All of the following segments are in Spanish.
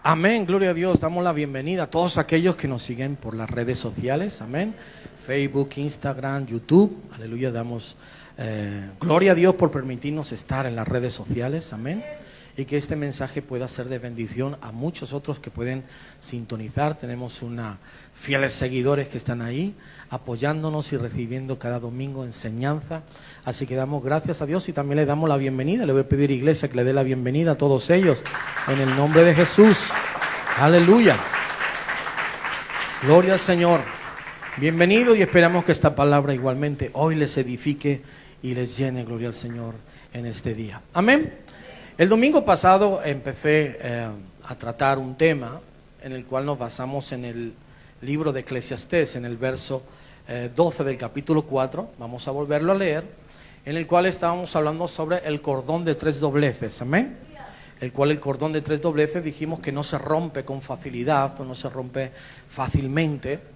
Amén, gloria a Dios. Damos la bienvenida a todos aquellos que nos siguen por las redes sociales. Amén. Facebook, Instagram, YouTube. Aleluya, damos gloria a Dios por permitirnos estar en las redes sociales. Amén. Y que este mensaje pueda ser de bendición a muchos otros que pueden sintonizar. Tenemos fieles seguidores que están ahí apoyándonos y recibiendo cada domingo enseñanza. Así que damos gracias a Dios y también le damos la bienvenida. Le voy a pedir, iglesia, que le dé la bienvenida a todos ellos en el nombre de Jesús. Aleluya. Gloria al Señor. Bienvenido y esperamos que esta palabra igualmente hoy les edifique y les llene, gloria al Señor, en este día. Amén. El domingo pasado empecé a tratar un tema en el cual nos basamos en el libro de Eclesiastés, en el verso 12 del capítulo 4, vamos a volverlo a leer, en el cual estábamos hablando sobre el cordón de 3 dobleces, amén. El cordón de 3 dobleces dijimos que no se rompe con facilidad o no se rompe fácilmente.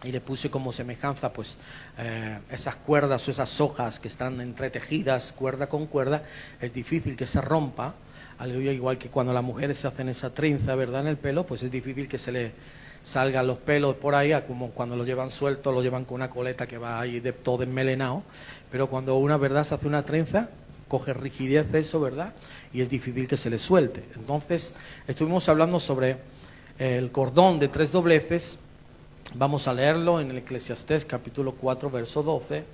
Y le puse como semejanza pues esas cuerdas o esas hojas que están entretejidas cuerda con cuerda, es difícil que se rompa. Aleluya, igual que cuando las mujeres se hacen esa trenza, ¿verdad?, en el pelo, pues es difícil que se le salgan los pelos por ahí, como cuando lo llevan suelto, lo llevan con una coleta que va ahí de todo enmelenado. Pero cuando una, ¿verdad?, se hace una trenza, coge rigidez eso, ¿verdad?, y es difícil que se le suelte. Entonces estuvimos hablando sobre el cordón de 3 dobleces. Vamos a leerlo en el Eclesiastés capítulo 4 verso 12.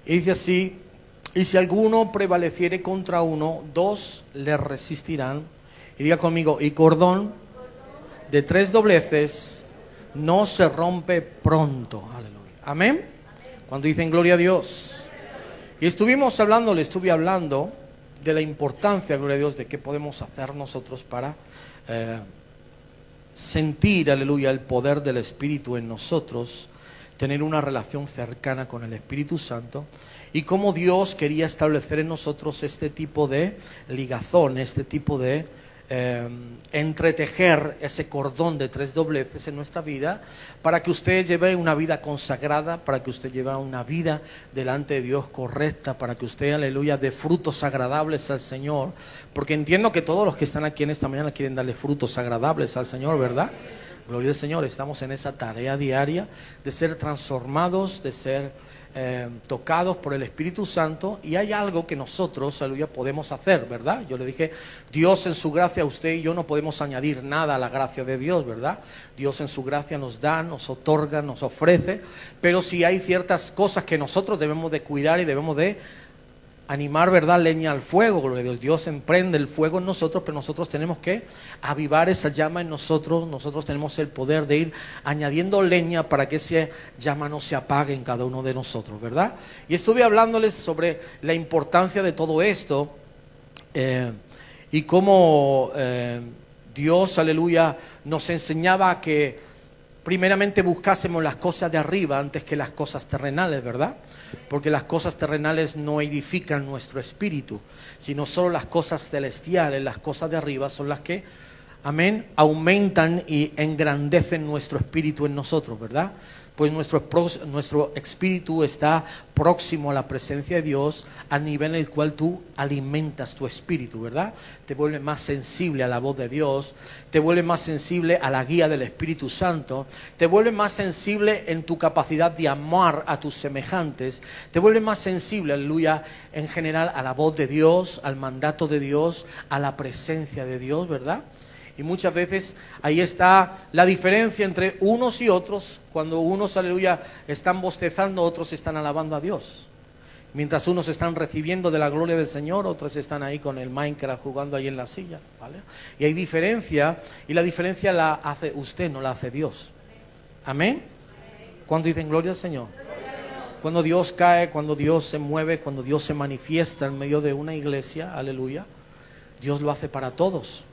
Y dice así: y si alguno prevaleciere contra uno, 2 le resistirán. Y diga conmigo: y cordón de 3 dobleces no se rompe pronto. Aleluya. Amén. Cuando dicen gloria a Dios. Y estuve hablando de la importancia, gloria a Dios, de qué podemos hacer nosotros para sentir, aleluya, el poder del Espíritu en nosotros, tener una relación cercana con el Espíritu Santo, y cómo Dios quería establecer en nosotros este tipo de ligazón, este tipo de entretejer ese cordón de 3 dobleces en nuestra vida, para que usted lleve una vida consagrada, para que usted lleve una vida delante de Dios correcta, para que usted, aleluya, dé frutos agradables al Señor, porque entiendo que todos los que están aquí en esta mañana quieren darle frutos agradables al Señor, ¿verdad? Gloria al Señor. Estamos en esa tarea diaria de ser transformados, de ser tocados por el Espíritu Santo, y hay algo que nosotros, aleluya, podemos hacer, ¿verdad? Yo le dije, Dios en su gracia, usted y yo no podemos añadir nada a la gracia de Dios, ¿verdad? Dios en su gracia nos da, nos otorga, nos ofrece, pero sí hay ciertas cosas que nosotros debemos de cuidar y debemos de animar, ¿verdad?, leña al fuego, gloria a Dios. Dios emprende el fuego en nosotros, pero nosotros tenemos que avivar esa llama en nosotros. Nosotros tenemos el poder de ir añadiendo leña para que esa llama no se apague en cada uno de nosotros, ¿verdad? Y estuve hablándoles sobre la importancia de todo esto y cómo Dios, aleluya, nos enseñaba que primeramente buscásemos las cosas de arriba antes que las cosas terrenales, ¿verdad? Porque las cosas terrenales no edifican nuestro espíritu, sino solo las cosas celestiales, las cosas de arriba son las que, amén, aumentan y engrandecen nuestro espíritu en nosotros, ¿verdad? Pues nuestro espíritu está próximo a la presencia de Dios, al nivel en el cual tú alimentas tu espíritu, ¿verdad? Te vuelve más sensible a la voz de Dios, te vuelve más sensible a la guía del Espíritu Santo, te vuelve más sensible en tu capacidad de amar a tus semejantes, te vuelve más sensible, aleluya, en general a la voz de Dios, al mandato de Dios, a la presencia de Dios, ¿verdad? Y muchas veces ahí está la diferencia entre unos y otros. Cuando unos, aleluya, están bostezando, otros están alabando a Dios. Mientras unos están recibiendo de la gloria del Señor, otros están ahí con el Minecraft jugando ahí en la silla, ¿vale? Y hay diferencia, y la diferencia la hace usted, no la hace Dios. ¿Amén? Cuando dicen gloria al Señor. Cuando Dios cae, cuando Dios se mueve, cuando Dios se manifiesta en medio de una iglesia, aleluya, Dios lo hace para todos.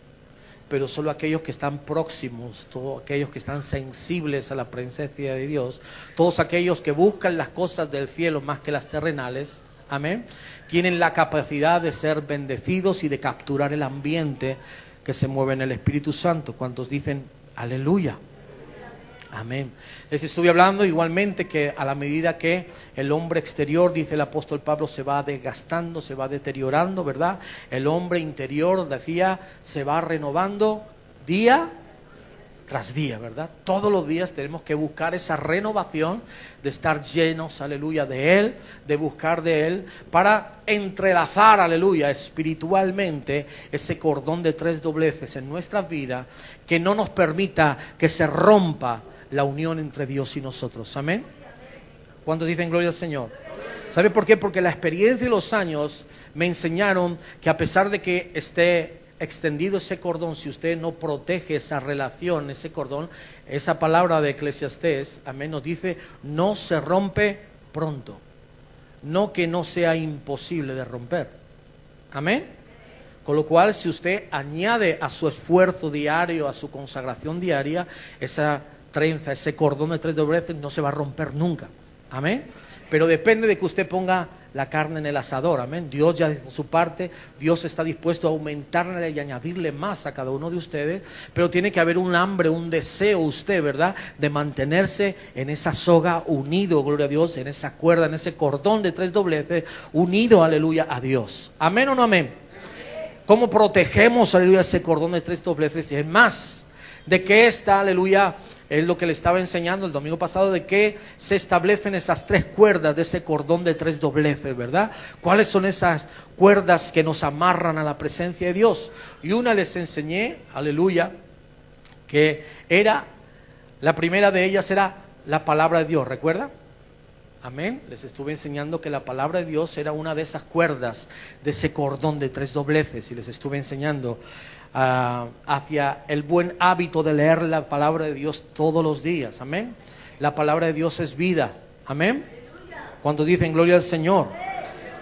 Pero solo aquellos que están próximos, todos aquellos que están sensibles a la presencia de Dios, todos aquellos que buscan las cosas del cielo más que las terrenales, amén, tienen la capacidad de ser bendecidos y de capturar el ambiente que se mueve en el Espíritu Santo. ¿Cuántos dicen aleluya? Amén. Les estuve hablando igualmente que a la medida que el hombre exterior, dice el apóstol Pablo, se va desgastando, se va deteriorando, ¿verdad? El hombre interior, decía, se va renovando día tras día, ¿verdad? Todos los días tenemos que buscar esa renovación de estar llenos, aleluya, de Él, de buscar de Él, para entrelazar, aleluya, espiritualmente ese cordón de tres dobleces en nuestras vidas que no nos permita que se rompa la unión entre Dios y nosotros. Amén. ¿Cuántos dicen gloria al Señor? ¿Sabe por qué? Porque la experiencia y los años me enseñaron que a pesar de que esté extendido ese cordón, si usted no protege esa relación, ese cordón, esa palabra de Eclesiastés, amén, nos dice, no se rompe pronto. No que no sea imposible de romper. Amén. Con lo cual, si usted añade a su esfuerzo diario, a su consagración diaria, esa trenza, ese cordón de tres dobleces no se va a romper nunca. Amén. Pero depende de que usted ponga la carne en el asador. Amén. Dios ya hizo su parte, Dios está dispuesto a aumentarle y añadirle más a cada uno de ustedes, pero tiene que haber un hambre, un deseo usted, ¿verdad?, de mantenerse en esa soga unido, gloria a Dios, en esa cuerda, en ese cordón de tres dobleces, unido, aleluya, a Dios. Amén o no amén. ¿Cómo protegemos, aleluya, ese cordón de tres dobleces? Y es más, de que esta, aleluya, es lo que le estaba enseñando el domingo pasado, de que se establecen esas tres cuerdas de ese cordón de tres dobleces, ¿verdad? ¿Cuáles son esas cuerdas que nos amarran a la presencia de Dios? Y una les enseñé, aleluya, que era, la primera de ellas era la palabra de Dios, ¿recuerda? Amén. Les estuve enseñando que la palabra de Dios era una de esas cuerdas de ese cordón de tres dobleces, y les estuve enseñando hacia el buen hábito de leer la palabra de Dios todos los días. Amén. La palabra de Dios es vida. Amén. Cuando dicen gloria al Señor,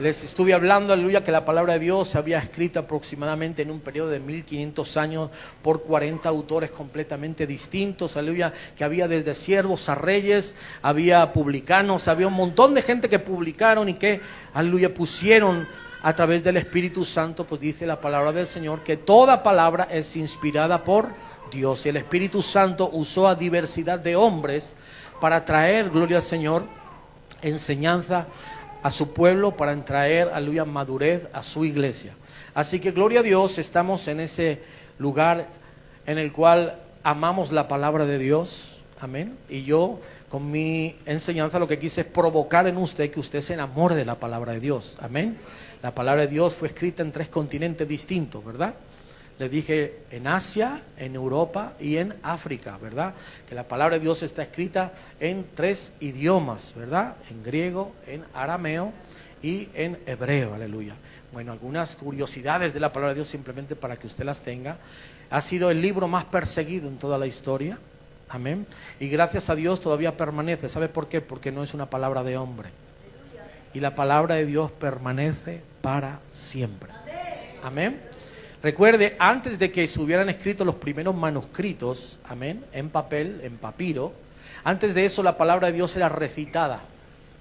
les estuve hablando, aleluya, que la palabra de Dios se había escrito aproximadamente en un periodo de 1500 años por 40 autores completamente distintos, aleluya, que había desde siervos a reyes, había publicanos, había un montón de gente que publicaron y que, aleluya, pusieron a través del Espíritu Santo, pues dice la palabra del Señor que toda palabra es inspirada por Dios, y el Espíritu Santo usó a diversidad de hombres para traer, gloria al Señor, enseñanza a su pueblo, para traer, aleluya, madurez a su iglesia. Así que gloria a Dios, estamos en ese lugar en el cual amamos la palabra de Dios. Amén. Y yo con mi enseñanza lo que quise es provocar en usted que usted se enamore de la palabra de Dios. Amén. La palabra de Dios fue escrita en 3 continentes distintos, ¿verdad? Le dije en Asia, en Europa y en África, ¿verdad? Que la palabra de Dios está escrita en 3 idiomas, ¿verdad? En griego, en arameo y en hebreo, aleluya. Bueno, algunas curiosidades de la palabra de Dios simplemente para que usted las tenga. Ha sido el libro más perseguido en toda la historia, amén. Y gracias a Dios todavía permanece. ¿Sabe por qué? Porque no es una palabra de hombre. Y la palabra de Dios permanece para siempre. Amén. Recuerde, antes de que se hubieran escrito los primeros manuscritos, amén, en papel, en papiro, antes de eso la palabra de Dios era recitada,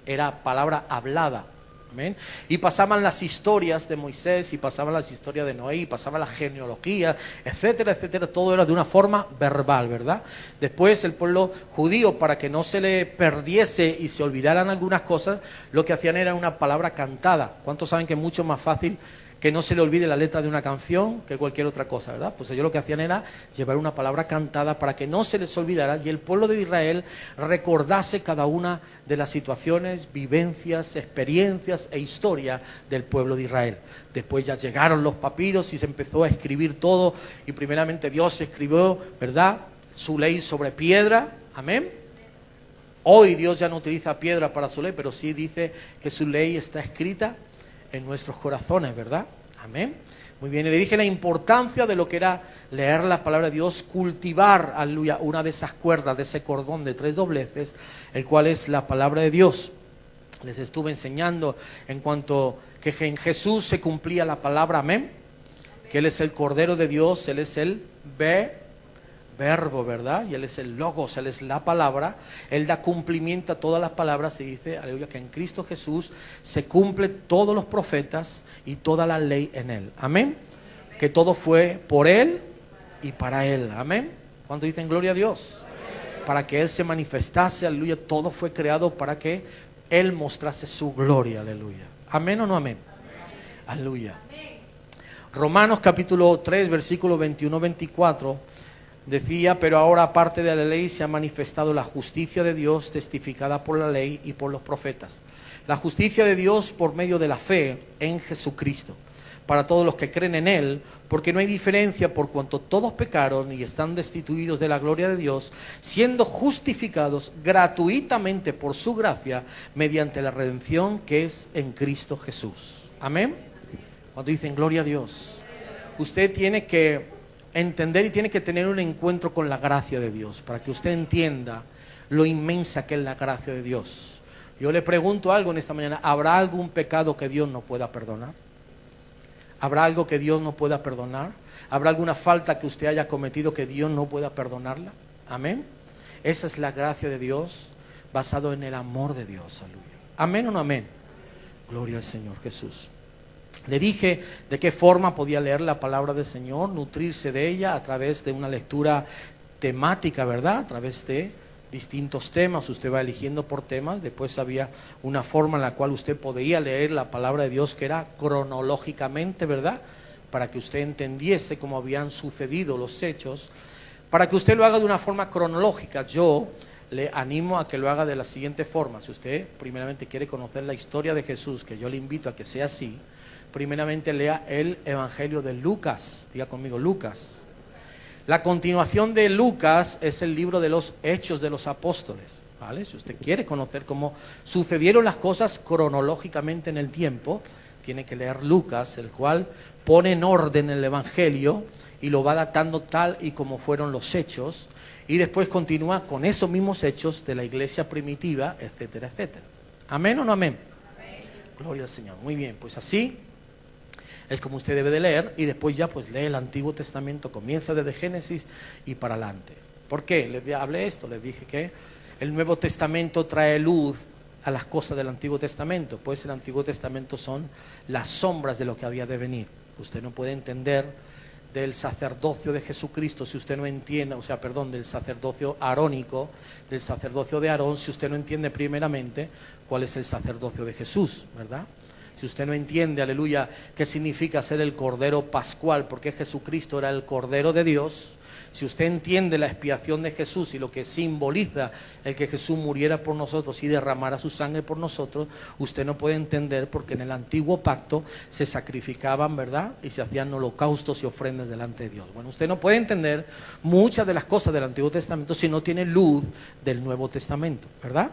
era palabra hablada, amén. Y pasaban las historias de Moisés, y pasaban las historias de Noé, y pasaba la genealogía, etcétera, etcétera. Todo era de una forma verbal, ¿verdad? Después el pueblo judío, para que no se le perdiese y se olvidaran algunas cosas, lo que hacían era una palabra cantada. ¿Cuántos saben que es mucho más fácil que no se le olvide la letra de una canción que cualquier otra cosa, ¿verdad? Pues ellos lo que hacían era llevar una palabra cantada para que no se les olvidara y el pueblo de Israel recordase cada una de las situaciones, vivencias, experiencias e historia del pueblo de Israel. Después ya llegaron los papiros y se empezó a escribir todo, y primeramente Dios escribió, ¿verdad?, su ley sobre piedra, amén. Hoy Dios ya no utiliza piedra para su ley, pero sí dice que su ley está escrita en nuestros corazones, ¿verdad? Amén. Muy bien, y le dije la importancia de lo que era leer la palabra de Dios, cultivar, aleluya, una de esas cuerdas, de ese cordón de 3 dobleces, el cual es la palabra de Dios. Les estuve enseñando en cuanto que en Jesús se cumplía la palabra, amén, que Él es el Cordero de Dios, Él es el verbo, ¿verdad? Y Él es el logos, Él es la palabra. Él da cumplimiento a todas las palabras y dice, aleluya, que en Cristo Jesús se cumple todos los profetas y toda la ley en Él. Amén. Que todo fue por Él y para Él. Amén. ¿Cuánto dicen gloria a Dios? para que Él se manifestase, aleluya. Todo fue creado para que Él mostrase su gloria, aleluya. ¿Amén o no amén? Aleluya. Romanos capítulo 3, versículo 21-24 decía: pero ahora aparte de la ley se ha manifestado la justicia de Dios, testificada por la ley y por los profetas. La justicia de Dios por medio de la fe en Jesucristo, para todos los que creen en Él, porque no hay diferencia, por cuanto todos pecaron y están destituidos de la gloria de Dios, siendo justificados gratuitamente por su gracia, mediante la redención que es en Cristo Jesús. Amén. Cuando dicen gloria a Dios, usted tiene que entender y tiene que tener un encuentro con la gracia de Dios, para que usted entienda lo inmensa que es la gracia de Dios. Yo le pregunto algo en esta mañana: ¿habrá algún pecado que Dios no pueda perdonar? ¿Habrá algo que Dios no pueda perdonar? ¿Habrá alguna falta que usted haya cometido que Dios no pueda perdonarla? Amén. Esa es la gracia de Dios, basado en el amor de Dios. Aleluya. Amén o no amén. Gloria al Señor Jesús. Le dije de qué forma podía leer la palabra del Señor, nutrirse de ella a través de una lectura temática, ¿verdad? A través de distintos temas. Usted va eligiendo por temas. Después había una forma en la cual usted podía leer la palabra de Dios, que era cronológicamente, ¿verdad? Para que usted entendiese cómo habían sucedido los hechos. Para que usted lo haga de una forma cronológica, yo le animo a que lo haga de la siguiente forma. Si usted primeramente quiere conocer la historia de Jesús, que yo le invito a que sea así, primeramente lea el Evangelio de Lucas. Diga conmigo, Lucas. La continuación de Lucas es el libro de los Hechos de los Apóstoles, ¿vale? Si usted quiere conocer cómo sucedieron las cosas cronológicamente en el tiempo, tiene que leer Lucas, el cual pone en orden el Evangelio y lo va datando tal y como fueron los hechos, y después continúa con esos mismos hechos de la iglesia primitiva, etcétera, etcétera. ¿Amén o no amén? Amén. Gloria al Señor. Muy bien, pues así es como usted debe de leer, y después ya pues lee el Antiguo Testamento, comienza desde Génesis y para adelante. ¿Por qué? Les hablé esto, les dije que el Nuevo Testamento trae luz a las cosas del Antiguo Testamento, pues el Antiguo Testamento son las sombras de lo que había de venir. Usted no puede entender del sacerdocio de Jesucristo si usted no entiende, del sacerdocio arónico, del sacerdocio de Aarón, si usted no entiende primeramente cuál es el sacerdocio de Jesús, ¿verdad? Si usted no entiende, aleluya, qué significa ser el Cordero Pascual, porque Jesucristo era el Cordero de Dios. Si usted entiende la expiación de Jesús y lo que simboliza el que Jesús muriera por nosotros y derramara su sangre por nosotros, usted no puede entender, porque en el antiguo pacto se sacrificaban, ¿verdad? Y se hacían holocaustos y ofrendas delante de Dios. Bueno, usted no puede entender muchas de las cosas del Antiguo Testamento si no tiene luz del Nuevo Testamento, ¿verdad?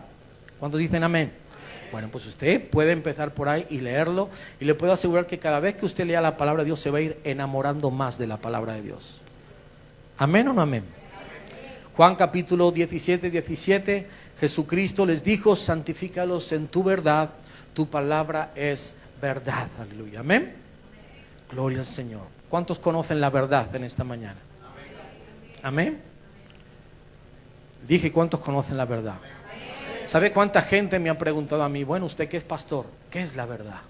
¿Cuántos dicen amén? Bueno, pues usted puede empezar por ahí y leerlo, y le puedo asegurar que cada vez que usted lea la palabra de Dios se va a ir enamorando más de la palabra de Dios. ¿Amén o no amén? Juan capítulo 17, Jesucristo les dijo: santifícalos en tu verdad, tu palabra es verdad. Aleluya, amén. Gloria al Señor. ¿Cuántos conocen la verdad en esta mañana? Amén. Dije, ¿cuántos conocen la verdad? ¿Sabe cuánta gente me ha preguntado a mí: bueno, usted que es pastor, ¿qué es la verdad?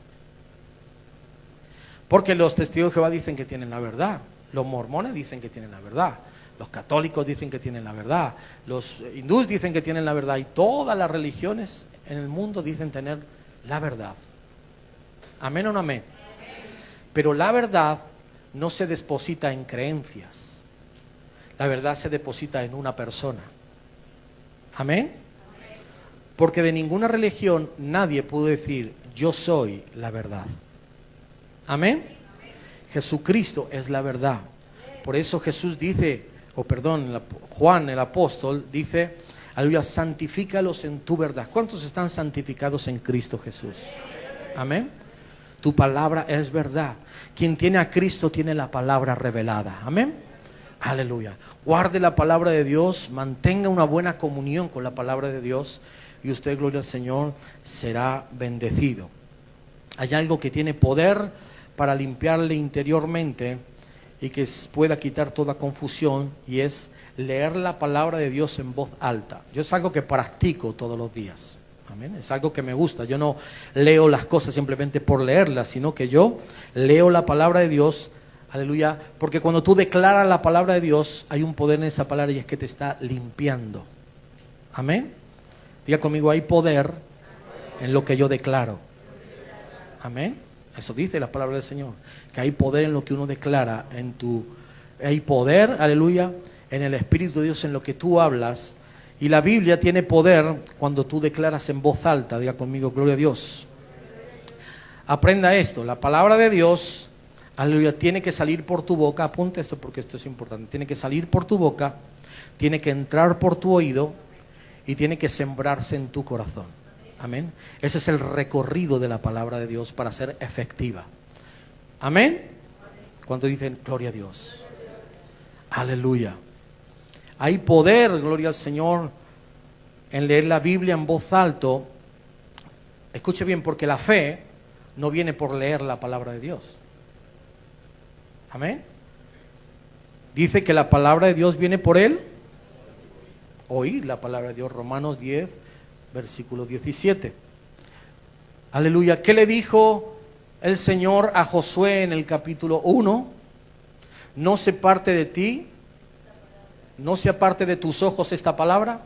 Porque los testigos de Jehová dicen que tienen la verdad, los mormones dicen que tienen la verdad, los católicos dicen que tienen la verdad, los hindúes dicen que tienen la verdad, y todas las religiones en el mundo dicen tener la verdad. ¿Amén o no amén? Pero la verdad no se deposita en creencias, la verdad se deposita en una persona. ¿Amén? Porque de ninguna religión nadie pudo decir: yo soy la verdad. ¿Amén? Jesucristo es la verdad. Por eso Jesús dice, Juan el apóstol dice, aleluya, santifícalos en tu verdad. ¿Cuántos están santificados en Cristo Jesús? Amén. Tu palabra es verdad. Quien tiene a Cristo tiene la palabra revelada. Amén. Aleluya. Guarde la palabra de Dios, mantenga una buena comunión con la palabra de Dios, y usted, gloria al Señor, será bendecido. Hay algo que tiene poder para limpiarle interiormente y que pueda quitar toda confusión, y es leer la palabra de Dios en voz alta. Yo es algo que practico todos los días. Amén. Es algo que me gusta. Yo no leo las cosas simplemente por leerlas, sino que yo leo la palabra de Dios, aleluya, porque cuando tú declaras la palabra de Dios hay un poder en esa palabra, y es que te está limpiando. Amén. Diga conmigo, hay poder en lo que yo declaro. Amén. Eso dice la palabra del Señor, que hay poder en lo que uno declara, hay poder, aleluya, en el Espíritu de Dios, en lo que tú hablas. Y la Biblia tiene poder cuando tú declaras en voz alta. Diga conmigo, gloria a Dios. Aprenda esto, la palabra de Dios, aleluya, tiene que salir por tu boca. Apunte esto porque esto es importante. Tiene que salir por tu boca, tiene que entrar por tu oído y tiene que sembrarse en tu corazón. Amén. Ese es el recorrido de la palabra de Dios para ser efectiva. Amén. Cuando dicen gloria a Dios, aleluya. Hay poder, gloria al Señor, en leer la Biblia en voz alta. Escuche bien, porque la fe no viene por leer la palabra de Dios. Amén. Dice que la palabra de Dios viene por él oír la palabra de Dios. Romanos 10, versículo 17. Aleluya. ¿Qué le dijo el Señor a Josué en el capítulo 1? No se aparte de ti, no se aparte de tus ojos esta palabra,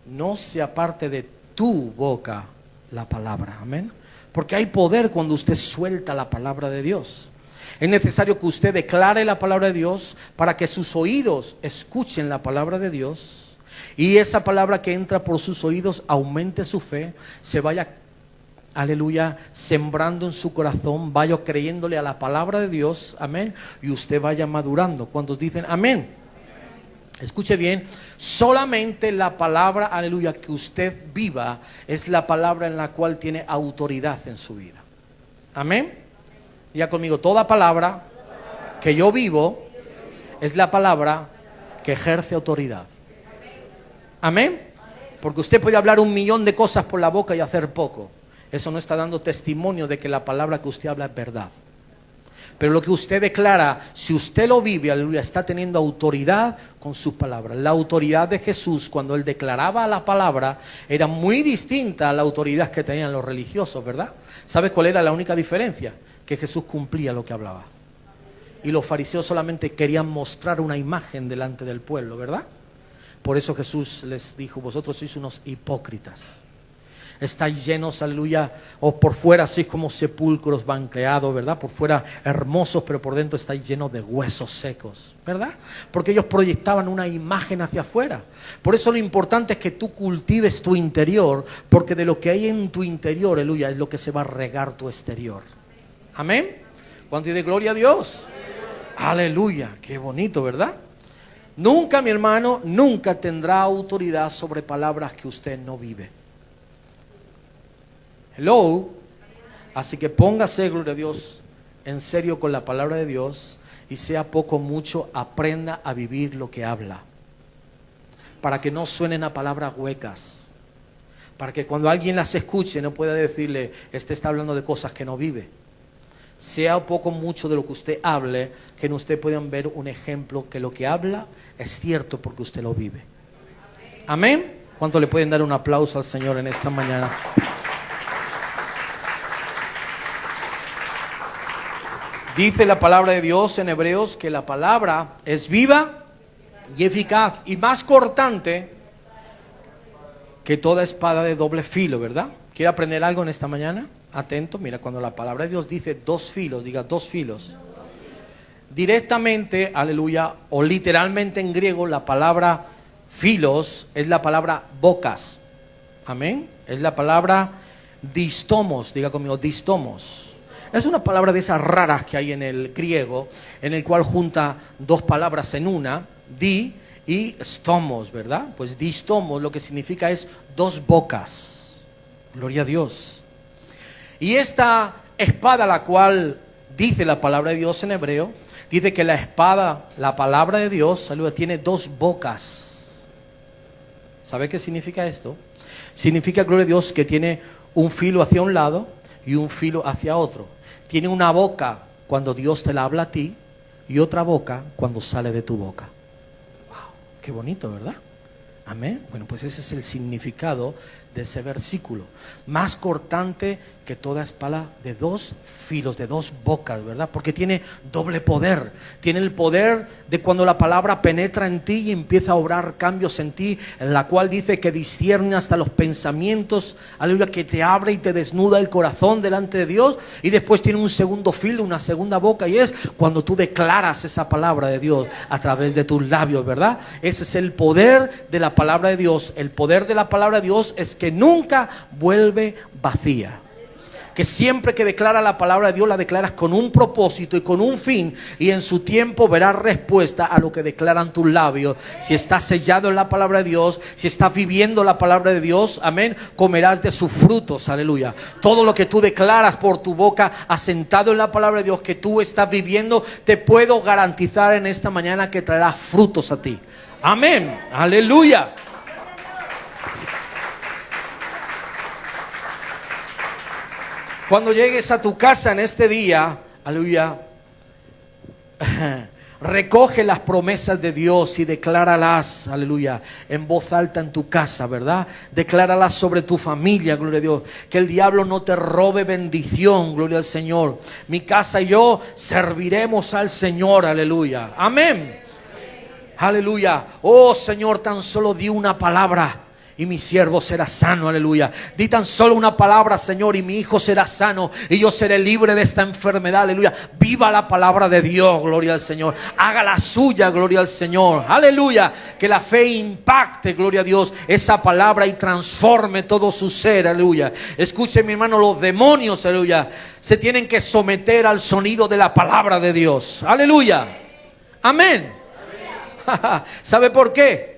no se aparte de tu boca la palabra. Amén. Porque hay poder cuando usted suelta la palabra de Dios. Es necesario que usted declare la palabra de Dios para que sus oídos escuchen la palabra de Dios. Y esa palabra que entra por sus oídos aumente su fe, se vaya, aleluya, sembrando en su corazón, vaya creyéndole a la palabra de Dios, amén, y usted vaya madurando. ¿Cuántos dicen amén? Escuche bien, solamente la palabra, aleluya, que usted viva es la palabra en la cual tiene autoridad en su vida. Amén. Diga conmigo, toda palabra que yo vivo es la palabra que ejerce autoridad. Amén. Porque usted puede hablar 1.000.000 de cosas por la boca y hacer poco. Eso no está dando testimonio de que la palabra que usted habla es verdad. Pero lo que usted declara, si usted lo vive, aleluya, está teniendo autoridad con sus palabras. La autoridad de Jesús cuando él declaraba la palabra era muy distinta a la autoridad que tenían los religiosos, ¿verdad? ¿Sabe cuál era la única diferencia? Que Jesús cumplía lo que hablaba. Y los fariseos solamente querían mostrar una imagen delante del pueblo, ¿verdad? Por eso Jesús les dijo, vosotros sois unos hipócritas. Estáis llenos, aleluya, o por fuera así como sepulcros banqueados, ¿verdad? Por fuera hermosos, pero por dentro estáis llenos de huesos secos, ¿verdad? Porque ellos proyectaban una imagen hacia afuera. Por eso lo importante es que tú cultives tu interior, porque de lo que hay en tu interior, aleluya, es lo que se va a regar tu exterior. Amén. ¿Cuánto dice gloria a Dios? Aleluya, qué bonito, ¿verdad? Nunca, mi hermano, nunca tendrá autoridad sobre palabras que usted no vive. Hello. Así que póngase, gloria a Dios, en serio con la palabra de Dios y sea poco mucho, aprenda a vivir lo que habla. Para que no suenen a palabras huecas. Para que cuando alguien las escuche no pueda decirle, este está hablando de cosas que no vive. Sea poco mucho de lo que usted hable, que en usted puedan ver un ejemplo que lo que habla es cierto porque usted lo vive. Amén. ¿Cuánto le pueden dar un aplauso al Señor en esta mañana? Dice la palabra de Dios en Hebreos que la palabra es viva y eficaz y más cortante que toda espada de doble filo, ¿verdad? ¿Quiere aprender algo en esta mañana? Atento, mira, cuando la palabra de Dios dice 2 filos, diga 2 filos. Directamente, aleluya, o literalmente en griego, la palabra filos es la palabra bocas. Amén. Es la palabra distomos, diga conmigo, distomos. Es una palabra de esas raras que hay en el griego, en el cual junta 2 palabras en una, di y stomos, ¿verdad? Pues distomos lo que significa es 2 bocas. Gloria a Dios. Y esta espada, la cual dice la palabra de Dios en hebreo, dice que la espada, la palabra de Dios, saluda, tiene 2 bocas. ¿Sabe qué significa esto? Significa, gloria a Dios, que tiene un filo hacia un lado y un filo hacia otro. Tiene una boca cuando Dios te la habla a ti y otra boca cuando sale de tu boca. ¡Wow! ¡Qué bonito!, ¿verdad? Amén. Bueno, pues ese es el significado de ese versículo. Más cortante que toda espada de dos filos, de dos bocas, ¿verdad? Porque tiene doble poder. Tiene el poder de cuando la palabra penetra en ti y empieza a obrar cambios en ti, en la cual dice que discierne hasta los pensamientos, aleluya, que te abre y te desnuda el corazón delante de Dios. Y después tiene un segundo filo, una segunda boca, y es cuando tú declaras esa palabra de Dios a través de tus labios, ¿verdad? Ese es el poder de la palabra de Dios. El poder de la palabra de Dios es que nunca vuelve vacía. Que siempre que declara la palabra de Dios, la declaras con un propósito y con un fin, y en su tiempo verás respuesta a lo que declaran tus labios. Si estás sellado en la palabra de Dios, si estás viviendo la palabra de Dios, amén, comerás de sus frutos, aleluya. Todo lo que tú declaras por tu boca, asentado en la palabra de Dios, que tú estás viviendo, te puedo garantizar en esta mañana que traerá frutos a ti. Amén, aleluya. Cuando llegues a tu casa en este día, aleluya, recoge las promesas de Dios y decláralas, aleluya, en voz alta en tu casa, ¿verdad? Decláralas sobre tu familia, gloria a Dios. Que el diablo no te robe bendición, gloria al Señor. Mi casa y yo serviremos al Señor, aleluya. Amén. Aleluya. Oh Señor, tan solo di una palabra y mi siervo será sano, aleluya. Di tan solo una palabra, Señor, y mi hijo será sano, y yo seré libre de esta enfermedad, aleluya. Viva la palabra de Dios, gloria al Señor. Haga la suya, gloria al Señor, aleluya. Que la fe impacte, gloria a Dios, esa palabra y transforme todo su ser, aleluya. Escuche, mi hermano, los demonios, aleluya, se tienen que someter al sonido de la palabra de Dios, aleluya. Amén. ¿Sabe por qué?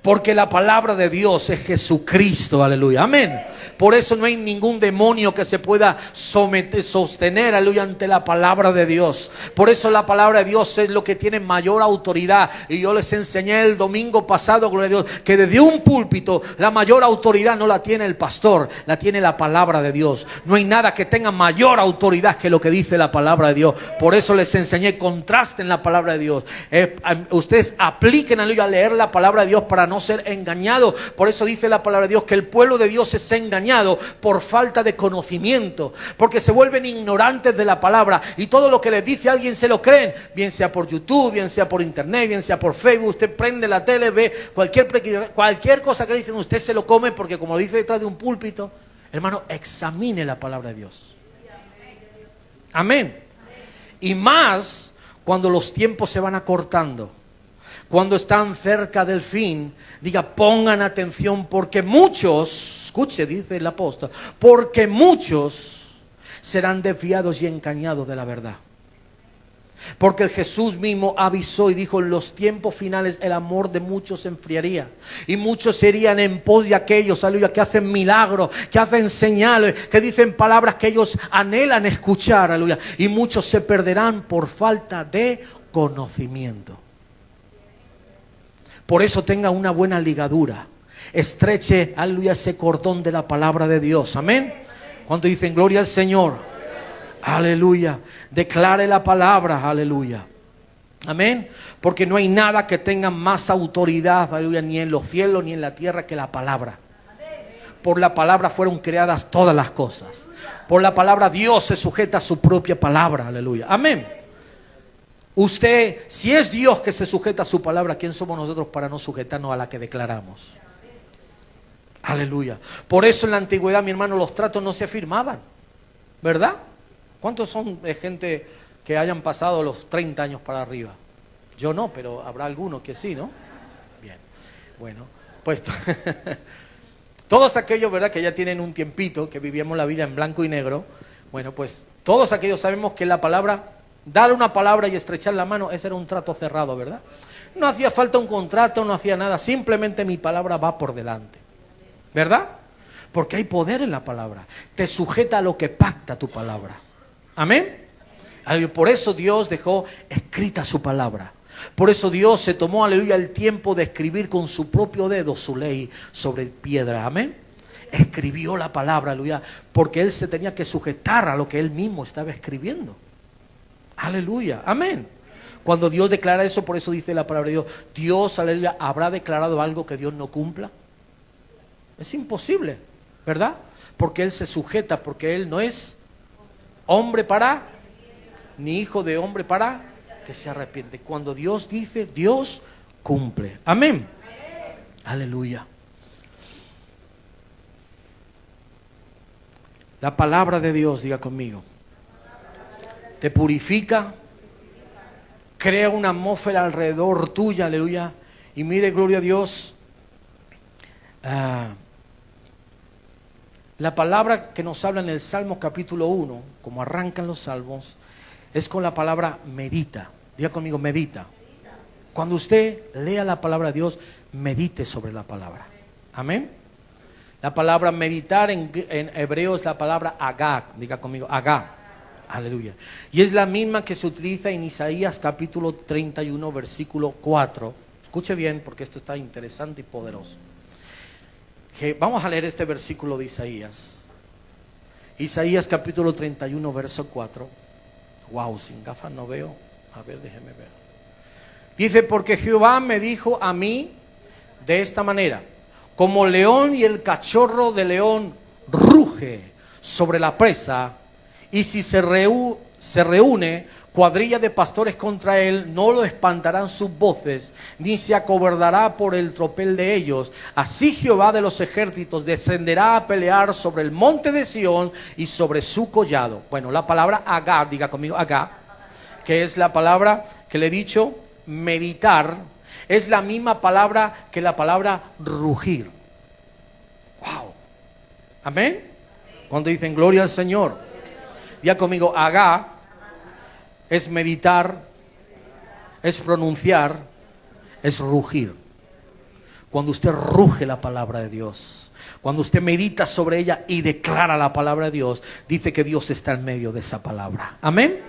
Porque la palabra de Dios es Jesucristo, aleluya, amén. Por eso no hay ningún demonio que se pueda sostener, aleluya, ante la palabra de Dios. Por eso la palabra de Dios es lo que tiene mayor autoridad. Y yo les enseñé el domingo pasado, gloria a Dios, que desde un púlpito la mayor autoridad no la tiene el pastor, la tiene la palabra de Dios. No hay nada que tenga mayor autoridad que lo que dice la palabra de Dios. Por eso les enseñé, contrasten la palabra de Dios. Ustedes apliquen, aleluya, a leer la palabra de Dios para no ser engañados. Por eso dice la palabra de Dios que el pueblo de Dios es engañado por falta de conocimiento, porque se vuelven ignorantes de la palabra y todo lo que les dice alguien se lo creen, bien sea por YouTube, bien sea por internet, bien sea por Facebook. Usted prende la tele, ve cualquier cosa que le dicen, usted se lo come, porque como lo dice detrás de un púlpito. Hermano, examine la palabra de Dios. Amén. Y más cuando los tiempos se van acortando, cuando están cerca del fin, diga, pongan atención, porque muchos, escuche, dice el apóstol, porque muchos serán desviados y engañados de la verdad. Porque Jesús mismo avisó y dijo, en los tiempos finales el amor de muchos se enfriaría, y muchos serían en pos de aquellos, aleluya, que hacen milagros, que hacen señales, que dicen palabras que ellos anhelan escuchar, aleluya, y muchos se perderán por falta de conocimiento. Por eso tenga una buena ligadura, estreche, aleluya, ese cordón de la palabra de Dios, amén. Cuando dicen gloria al Señor, aleluya, declare la palabra, aleluya, amén. Porque no hay nada que tenga más autoridad, aleluya, ni en los cielos ni en la tierra que la palabra. Por la palabra fueron creadas todas las cosas. Por la palabra Dios se sujeta a su propia palabra, aleluya, amén. Usted, si es Dios que se sujeta a su palabra, ¿quién somos nosotros para no sujetarnos a la que declaramos? Aleluya. Por eso en la antigüedad, mi hermano, los tratos no se firmaban, ¿verdad? ¿Cuántos son de gente que hayan pasado los 30 años para arriba? Yo no, pero habrá algunos que sí, ¿no? Bien, bueno, pues todos aquellos, ¿verdad?, que ya tienen un tiempito, que vivíamos la vida en blanco y negro. Bueno, pues todos aquellos sabemos que la palabra, dar una palabra y estrechar la mano, ese era un trato cerrado, ¿verdad? No hacía falta un contrato, no hacía nada, simplemente mi palabra va por delante, ¿verdad? Porque hay poder en la palabra, te sujeta a lo que pacta tu palabra, amén. Por eso Dios dejó escrita su palabra, por eso Dios se tomó, aleluya, el tiempo de escribir con su propio dedo su ley sobre piedra, amén. Escribió la palabra, aleluya, porque Él se tenía que sujetar a lo que Él mismo estaba escribiendo. Aleluya, amén. Cuando Dios declara eso, por eso dice la palabra de Dios, Dios, aleluya, ¿habrá declarado algo que Dios no cumpla? Es imposible, ¿verdad? Porque Él se sujeta, porque Él no es hombre para, ni hijo de hombre para que se arrepiente. Cuando Dios dice, Dios cumple. Amén. Aleluya. La palabra de Dios, diga conmigo, te purifica, crea una atmósfera alrededor tuya, aleluya. Y mire, gloria a Dios, la palabra que nos habla en el Salmo capítulo 1, como arrancan los salmos, es con la palabra medita. Diga conmigo, medita. Cuando usted lea la palabra de Dios, medite sobre la palabra. Amén. La palabra meditar en hebreo es la palabra agá. Diga conmigo, agá. Aleluya. Y es la misma que se utiliza en Isaías capítulo 31, versículo 4. Escuche bien, porque esto está interesante y poderoso. Vamos a leer este versículo de Isaías. Isaías capítulo 31, verso 4. Wow, sin gafas no veo. A ver, déjeme ver. Dice, porque Jehová me dijo a mí de esta manera: como león y el cachorro de león ruge sobre la presa, y si se reúne cuadrilla de pastores contra él, no lo espantarán sus voces, ni se acobardará por el tropel de ellos. Así Jehová de los ejércitos descenderá a pelear sobre el monte de Sión y sobre su collado. Bueno, la palabra agá, diga conmigo agá, que es la palabra que le he dicho, meditar, es la misma palabra que la palabra rugir. Wow. Amén. Cuando dicen gloria al Señor, diga conmigo, agá es meditar, es pronunciar, es rugir. Cuando usted ruge la palabra de Dios, cuando usted medita sobre ella y declara la palabra de Dios, dice que Dios está en medio de esa palabra. Amén.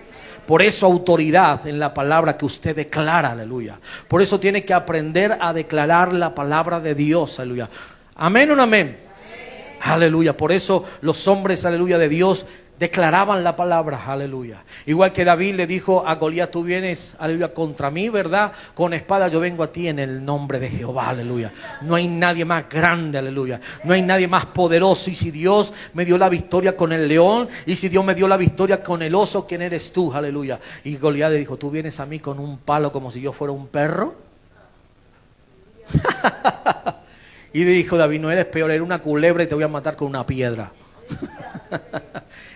Por eso autoridad en la palabra que usted declara, aleluya. Por eso tiene que aprender a declarar la palabra de Dios, aleluya. Amén o no amén. Aleluya. Por eso los hombres, aleluya, de Dios declaraban la palabra, aleluya. Igual que David le dijo a Goliat, tú vienes, aleluya, contra mí, ¿verdad? Con espada yo vengo a ti en el nombre de Jehová, aleluya. No hay nadie más grande, aleluya. No hay nadie más poderoso. Y si Dios me dio la victoria con el león, y si Dios me dio la victoria con el oso, ¿quién eres tú? Aleluya. Y Goliat le dijo, tú vienes a mí con un palo como si yo fuera un perro. Y dijo David, no eres peor, eres una culebra y te voy a matar con una piedra.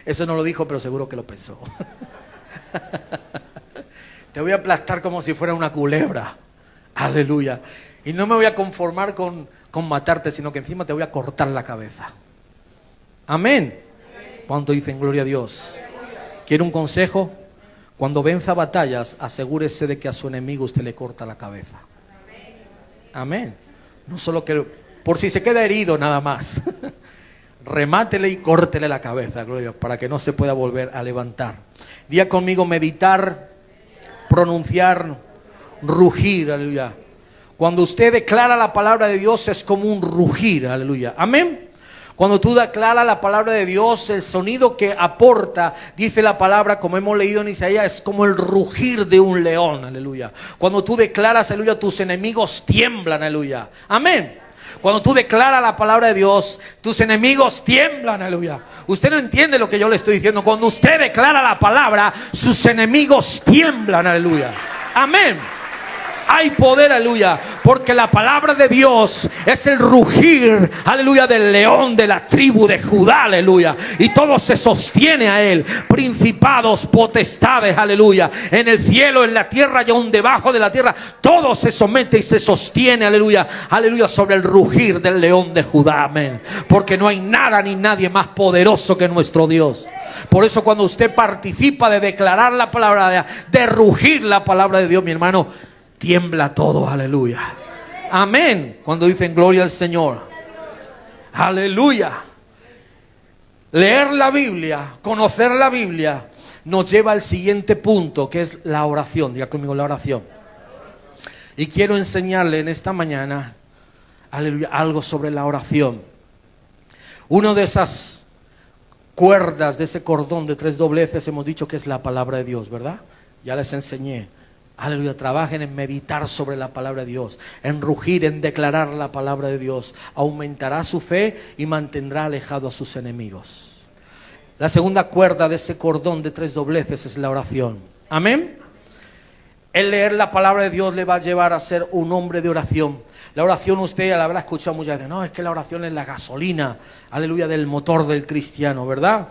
Eso no lo dijo, pero seguro que lo pensó. Te voy a aplastar como si fuera una culebra. Aleluya. Y no me voy a conformar con matarte, sino que encima te voy a cortar la cabeza. Amén. ¿Cuánto dicen gloria a Dios? ¿Quiere un consejo? Cuando venza batallas, asegúrese de que a su enemigo usted le corta la cabeza. Amén. No solo que por si se queda herido nada más. Remátele y córtele la cabeza, gloria, para que no se pueda volver a levantar. Diga conmigo, meditar, pronunciar, rugir, aleluya. Cuando usted declara la palabra de Dios es como un rugir, aleluya. Amén. Cuando tú declaras la palabra de Dios, el sonido que aporta, dice la palabra, como hemos leído en Isaías, es como el rugir de un león, aleluya. Cuando tú declaras, aleluya, tus enemigos tiemblan, aleluya. Amén. Cuando tú declaras la palabra de Dios, tus enemigos tiemblan, aleluya. Usted no entiende lo que yo le estoy diciendo. Cuando usted declara la palabra, sus enemigos tiemblan, aleluya. Amén. Hay poder, aleluya, porque la palabra de Dios es el rugir, aleluya, del león de la tribu de Judá, aleluya. Y todo se sostiene a él, principados, potestades, aleluya, en el cielo, en la tierra y aún debajo de la tierra, todo se somete y se sostiene, aleluya, aleluya, sobre el rugir del león de Judá, amén. Porque no hay nada ni nadie más poderoso que nuestro Dios. Por eso cuando usted participa de declarar la palabra, de rugir la palabra de Dios, mi hermano, tiembla todo, aleluya. Amén. Cuando dicen gloria al Señor. Aleluya. Leer la Biblia, conocer la Biblia, nos lleva al siguiente punto, que es la oración. Diga conmigo, la oración. Y quiero enseñarle en esta mañana, aleluya, algo sobre la oración. Una de esas cuerdas, de ese cordón de 3 dobleces, hemos dicho que es la palabra de Dios, ¿verdad? Ya les enseñé Aleluya, trabajen en meditar sobre la palabra de Dios, en rugir, en declarar la palabra de Dios. Aumentará su fe y mantendrá alejado a sus enemigos. La segunda cuerda de ese cordón de 3 dobleces es la oración. Amén. El leer la palabra de Dios le va a llevar a ser un hombre de oración. La oración usted la habrá escuchado muchas veces. No, es que la oración es la gasolina, aleluya, del motor del cristiano, ¿verdad?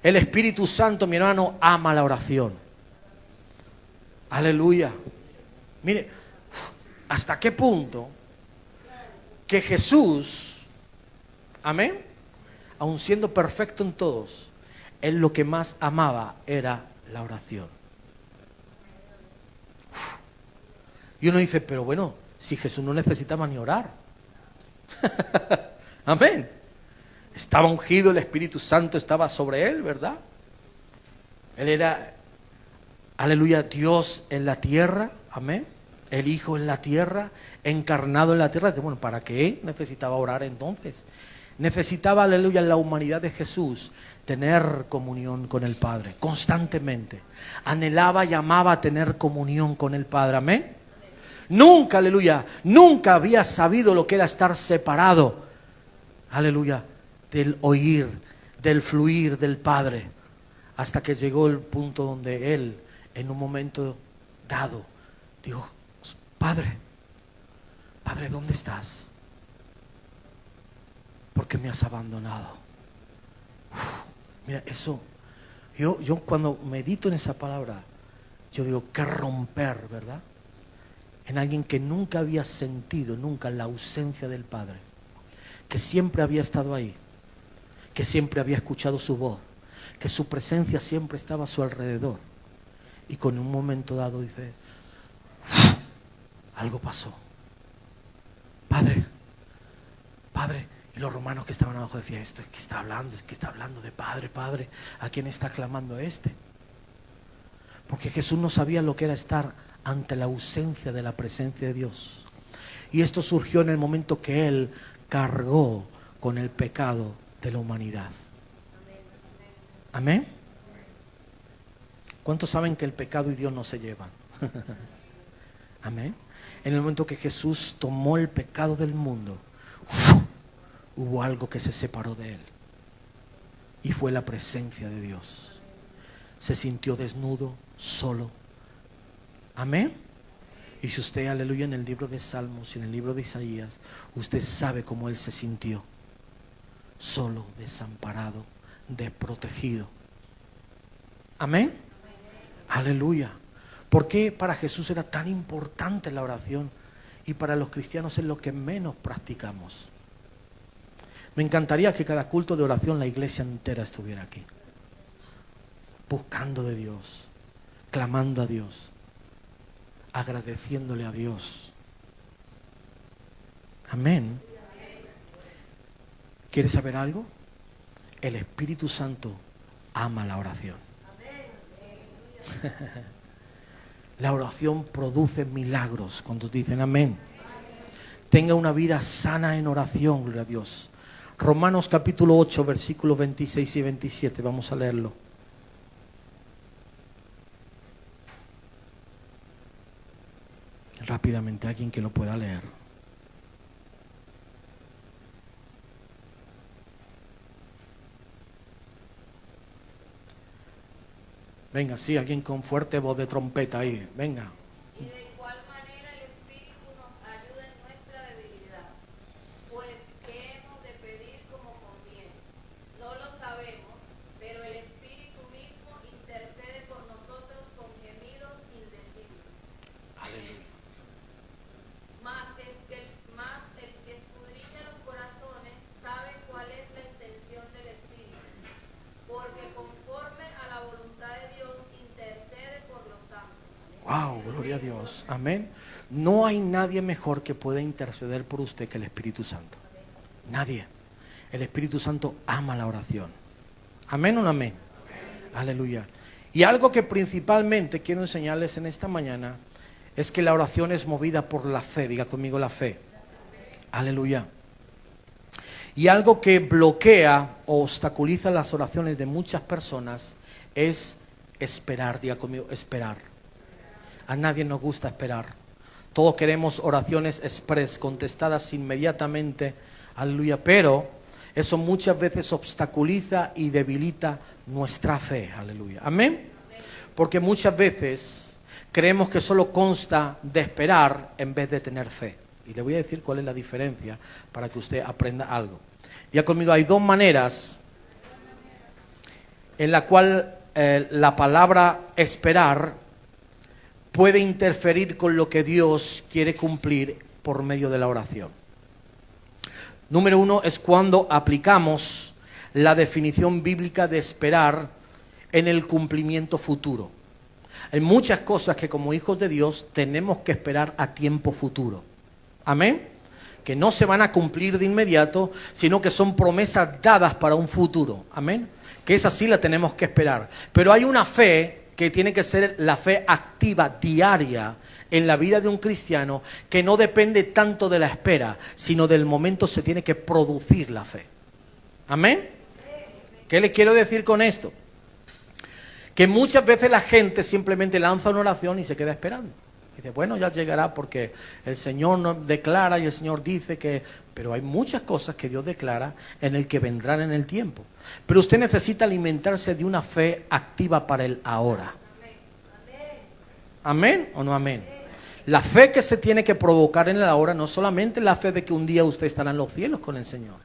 El Espíritu Santo, mi hermano, ama la oración. Aleluya. Mire, ¿hasta qué punto que Jesús, amén, aun siendo perfecto en todos, él lo que más amaba era la oración? Y uno dice, pero bueno, si Jesús no necesitaba ni orar. Amén. Estaba ungido, el Espíritu Santo estaba sobre él, ¿verdad? Él era, aleluya, Dios en la tierra, amén. El Hijo en la tierra, encarnado en la tierra. Bueno, ¿para qué necesitaba orar entonces? Necesitaba, aleluya, en la humanidad de Jesús tener comunión con el Padre, constantemente. Anhelaba y amaba tener comunión con el Padre, amén. Nunca, aleluya, nunca había sabido lo que era estar separado, aleluya, del oír, del fluir del Padre, hasta que llegó el punto donde él, en un momento dado, dijo, Padre, Padre, ¿dónde estás? ¿Por qué me has abandonado? Mira, eso, yo cuando medito en esa palabra, yo digo, que romper, ¿verdad? En alguien que nunca había sentido, nunca la ausencia del Padre, que siempre había estado ahí, que siempre había escuchado su voz, que su presencia siempre estaba a su alrededor, y con un momento dado dice, algo pasó. Padre, Padre. Y los romanos que estaban abajo decían, esto es que está hablando de Padre, Padre, ¿a quién está clamando este? Porque Jesús no sabía lo que era estar ante la ausencia de la presencia de Dios. Y esto surgió en el momento que Él cargó con el pecado de la humanidad. Amén. ¿Cuántos saben que el pecado y Dios no se llevan? Amén. En el momento que Jesús tomó el pecado del mundo, hubo algo que se separó de Él. Y fue la presencia de Dios. Se sintió desnudo, solo. Amén. Y si usted, aleluya, en el libro de Salmos y en el libro de Isaías, usted sabe cómo Él se sintió. Solo, desamparado, desprotegido. Amén. Aleluya. ¿Por qué para Jesús era tan importante la oración? Y para los cristianos es lo que menos practicamos. Me encantaría que cada culto de oración la iglesia entera estuviera aquí, buscando de Dios, clamando a Dios, agradeciéndole a Dios. Amén. ¿Quieres saber algo? El Espíritu Santo ama la oración. La oración produce milagros. Cuando dicen amén, tenga una vida sana en oración, gloria a Dios. Romanos capítulo 8, versículos 26 y 27, vamos a leerlo. Rápidamente, alguien que lo pueda leer. Venga, sí, alguien con fuerte voz de trompeta ahí, venga. Y de igual manera el Espíritu nos ayuda en nuestra debilidad, pues ¿qué hemos de pedir como conviene? No lo sabemos, pero el Espíritu mismo intercede por nosotros con gemidos indecibles. Aleluya. Mas el que escudriña los corazones sabe cuál es la intención del Espíritu, porque conforme a la voluntad de Dios intercede por los santos. Wow, gloria a Dios. Amén. No hay nadie mejor que pueda interceder por usted que el Espíritu Santo. Nadie. El Espíritu Santo ama la oración. Amén o no amén. Aleluya. Y algo que principalmente quiero enseñarles en esta mañana es que la oración es movida por la fe. Diga conmigo la fe. Aleluya. Y algo que bloquea o obstaculiza las oraciones de muchas personas es esperar. Diga conmigo, esperar. A nadie nos gusta esperar. Todos queremos oraciones express, contestadas inmediatamente. Aleluya. Pero eso muchas veces obstaculiza y debilita nuestra fe. Aleluya. Amén. Porque muchas veces creemos que solo consta de esperar en vez de tener fe. Y le voy a decir cuál es la diferencia para que usted aprenda algo. Ya conmigo, hay dos maneras en la cual la palabra esperar puede interferir con lo que Dios quiere cumplir por medio de la oración. Número uno es cuando aplicamos la definición bíblica de esperar en el cumplimiento futuro. Hay muchas cosas que como hijos de Dios tenemos que esperar a tiempo futuro. Amén. Que no se van a cumplir de inmediato, sino que son promesas dadas para un futuro. Amén. Que esa sí la tenemos que esperar. Pero hay una fe que tiene que ser la fe activa, diaria, en la vida de un cristiano, que no depende tanto de la espera, sino del momento se tiene que producir la fe. Amén. ¿Qué le quiero decir con esto? Que muchas veces la gente simplemente lanza una oración y se queda esperando. Dice, bueno, ya llegará porque el Señor nos declara y el Señor dice que... Pero hay muchas cosas que Dios declara en el que vendrán en el tiempo. Pero usted necesita alimentarse de una fe activa para el ahora. ¿Amén o no amén? La fe que se tiene que provocar en el ahora no solamente la fe de que un día usted estará en los cielos con el Señor.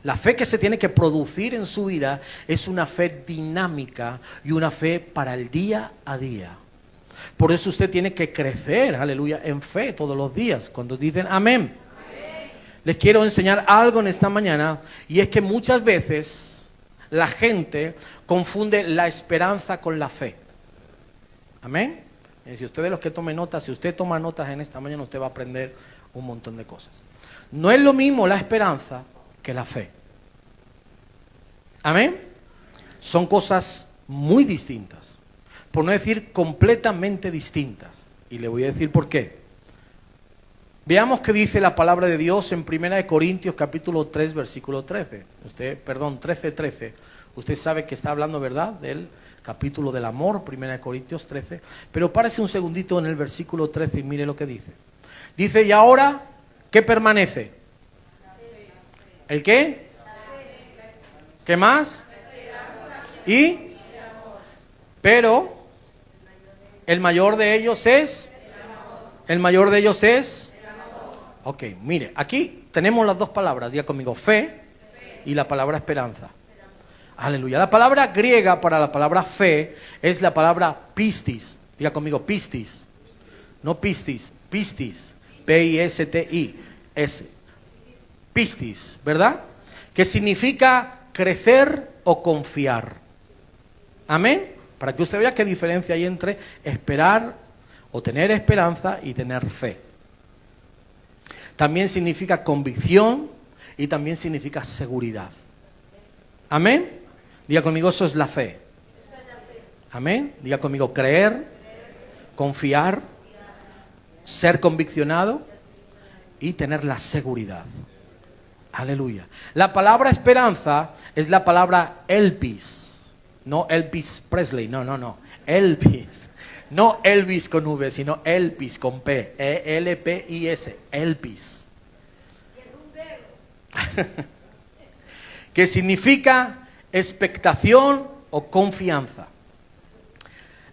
La fe que se tiene que producir en su vida es una fe dinámica y una fe para el día a día. Por eso usted tiene que crecer, aleluya, en fe todos los días. Cuando dicen amén. Les quiero enseñar algo en esta mañana, y es que muchas veces la gente confunde la esperanza con la fe. Amén. Y si usted de los que tome notas, si usted toma notas en esta mañana, usted va a aprender un montón de cosas. No es lo mismo la esperanza que la fe. Amén. Son cosas muy distintas, por no decir completamente distintas. Y le voy a decir por qué. Veamos qué dice la palabra de Dios en 1 Corintios capítulo 3, versículo 13. 13. Usted sabe que está hablando, ¿verdad?, del capítulo del amor, 1 Corintios 13. Pero párese un segundito en el versículo 13 y mire lo que dice. Dice, y ahora, ¿qué permanece? ¿El qué? ¿Qué más? ¿Y? Pero el mayor de ellos es... ¿El mayor de ellos es? Ok, mire, aquí tenemos las dos palabras, diga conmigo, fe y la palabra esperanza. Aleluya. La palabra griega para la palabra fe es la palabra pistis. Diga conmigo, pistis. No pistis, pistis. P-I-S-T-I-S. Pistis, ¿verdad? Que significa crecer o confiar. Amén. Para que usted vea qué diferencia hay entre esperar o tener esperanza y tener fe. También significa convicción y también significa seguridad. Amén. Diga conmigo, eso es la fe. Amén. Diga conmigo, creer, confiar, ser conviccionado y tener la seguridad. Aleluya. La palabra esperanza es la palabra Elpis. No Elvis Presley, no. Elpis. No Elvis con V, sino Elpis con P. E-L-P-I-S. Elpis. Que significa expectación o confianza.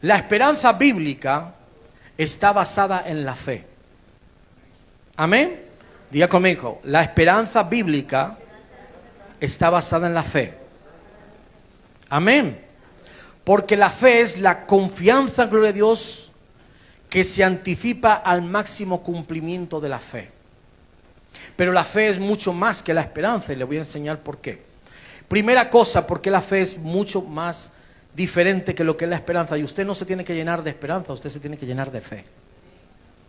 La esperanza bíblica está basada en la fe. Amén. Diga conmigo, la esperanza bíblica está basada en la fe. Amén. Porque la fe es la confianza, gloria a Dios, que se anticipa al máximo cumplimiento de la fe. Pero la fe es mucho más que la esperanza, y le voy a enseñar por qué. Primera cosa, porque la fe es mucho más diferente que lo que es la esperanza. Y usted no se tiene que llenar de esperanza, usted se tiene que llenar de fe.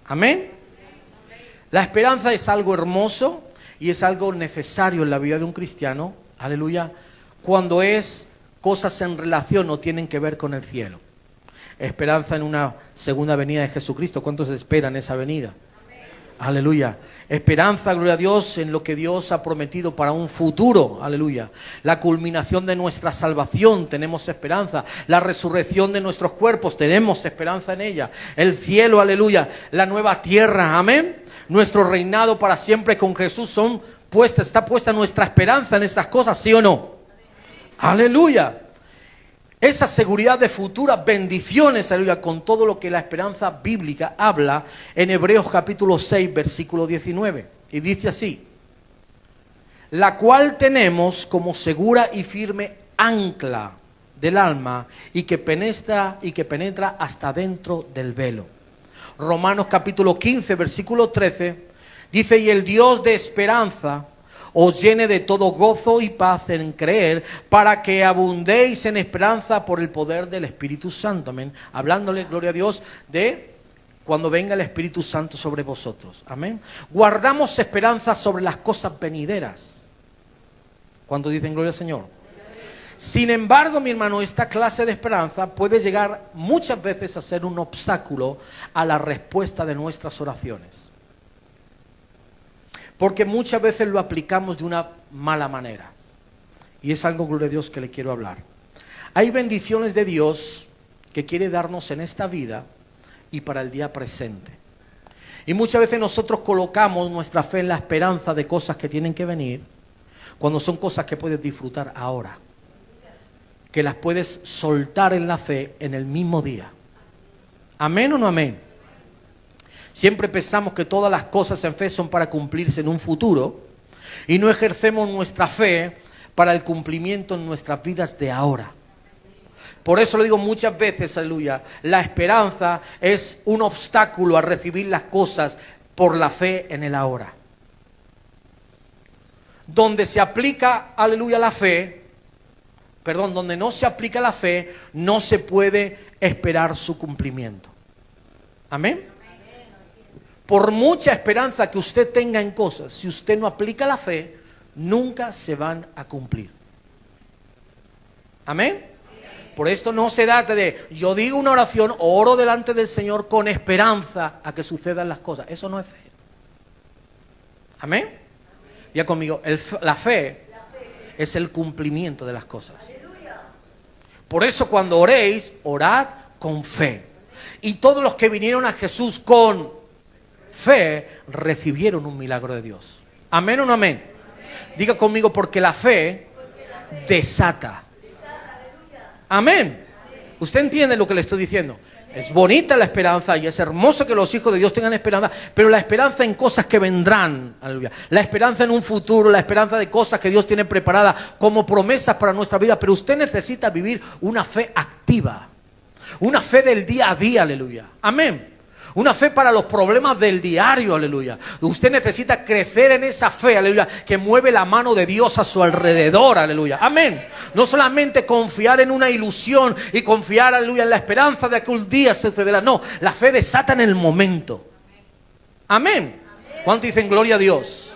Amén. La esperanza es algo hermoso y es algo necesario en la vida de un cristiano, aleluya, cuando es cosas en relación o tienen que ver con el cielo. Esperanza en una segunda venida de Jesucristo. ¿Cuántos esperan esa venida? Aleluya. Esperanza, gloria a Dios, en lo que Dios ha prometido para un futuro. Aleluya. La culminación de nuestra salvación, tenemos esperanza. La resurrección de nuestros cuerpos, tenemos esperanza en ella. El cielo, aleluya. La nueva tierra, amén. Nuestro reinado para siempre con Jesús está puesta nuestra esperanza en estas cosas, ¿sí o no? Aleluya. Esa seguridad de futuras bendiciones, aleluya, con todo lo que la esperanza bíblica habla en Hebreos capítulo 6, versículo 19. Y dice así: la cual tenemos como segura y firme ancla del alma y que penetra hasta dentro del velo. Romanos capítulo 15, versículo 13, dice: y el Dios de esperanza os llene de todo gozo y paz en creer, para que abundéis en esperanza por el poder del Espíritu Santo. Amén. Hablándole, gloria a Dios, de cuando venga el Espíritu Santo sobre vosotros. Amén. Guardamos esperanza sobre las cosas venideras. ¿Cuántos dicen gloria al Señor? Sin embargo, mi hermano, esta clase de esperanza puede llegar muchas veces a ser un obstáculo a la respuesta de nuestras oraciones. Porque muchas veces lo aplicamos de una mala manera. Y es algo, gloria a Dios, que le quiero hablar. Hay bendiciones de Dios que quiere darnos en esta vida y para el día presente. Y muchas veces nosotros colocamos nuestra fe en la esperanza de cosas que tienen que venir, cuando son cosas que puedes disfrutar ahora. Que las puedes soltar en la fe en el mismo día. ¿Amén o no amén? Siempre pensamos que todas las cosas en fe son para cumplirse en un futuro y no ejercemos nuestra fe para el cumplimiento en nuestras vidas de ahora. Por eso lo digo muchas veces, aleluya, la esperanza es un obstáculo a recibir las cosas por la fe en el ahora. Donde se aplica, aleluya, la fe, donde no se aplica la fe, no se puede esperar su cumplimiento. Amén. Por mucha esperanza que usted tenga en cosas, si usted no aplica la fe, nunca se van a cumplir. Amén. Por esto no se trata de, yo digo una oración, oro delante del Señor con esperanza a que sucedan las cosas. Eso no es fe. Amén. Ya conmigo, la fe es el cumplimiento de las cosas. Por eso cuando oréis, orad con fe. Y todos los que vinieron a Jesús con fe recibieron un milagro de Dios. ¿Amén o no amén? Diga conmigo, porque la fe desata. Amén. ¿Usted entiende lo que le estoy diciendo? Es bonita la esperanza y es hermoso que los hijos de Dios tengan esperanza, pero la esperanza en cosas que vendrán, aleluya. La esperanza en un futuro, la esperanza de cosas que Dios tiene preparadas como promesas para nuestra vida, pero usted necesita vivir una fe activa, una fe del día a día, aleluya. Amén. Una fe para los problemas del diario, aleluya. Usted necesita crecer en esa fe, aleluya, que mueve la mano de Dios a su alrededor, aleluya. Amén. No solamente confiar en una ilusión y confiar, aleluya, en la esperanza de que un día se sucederá. No, la fe desata en el momento. Amén. ¿Cuántos dicen gloria a Dios?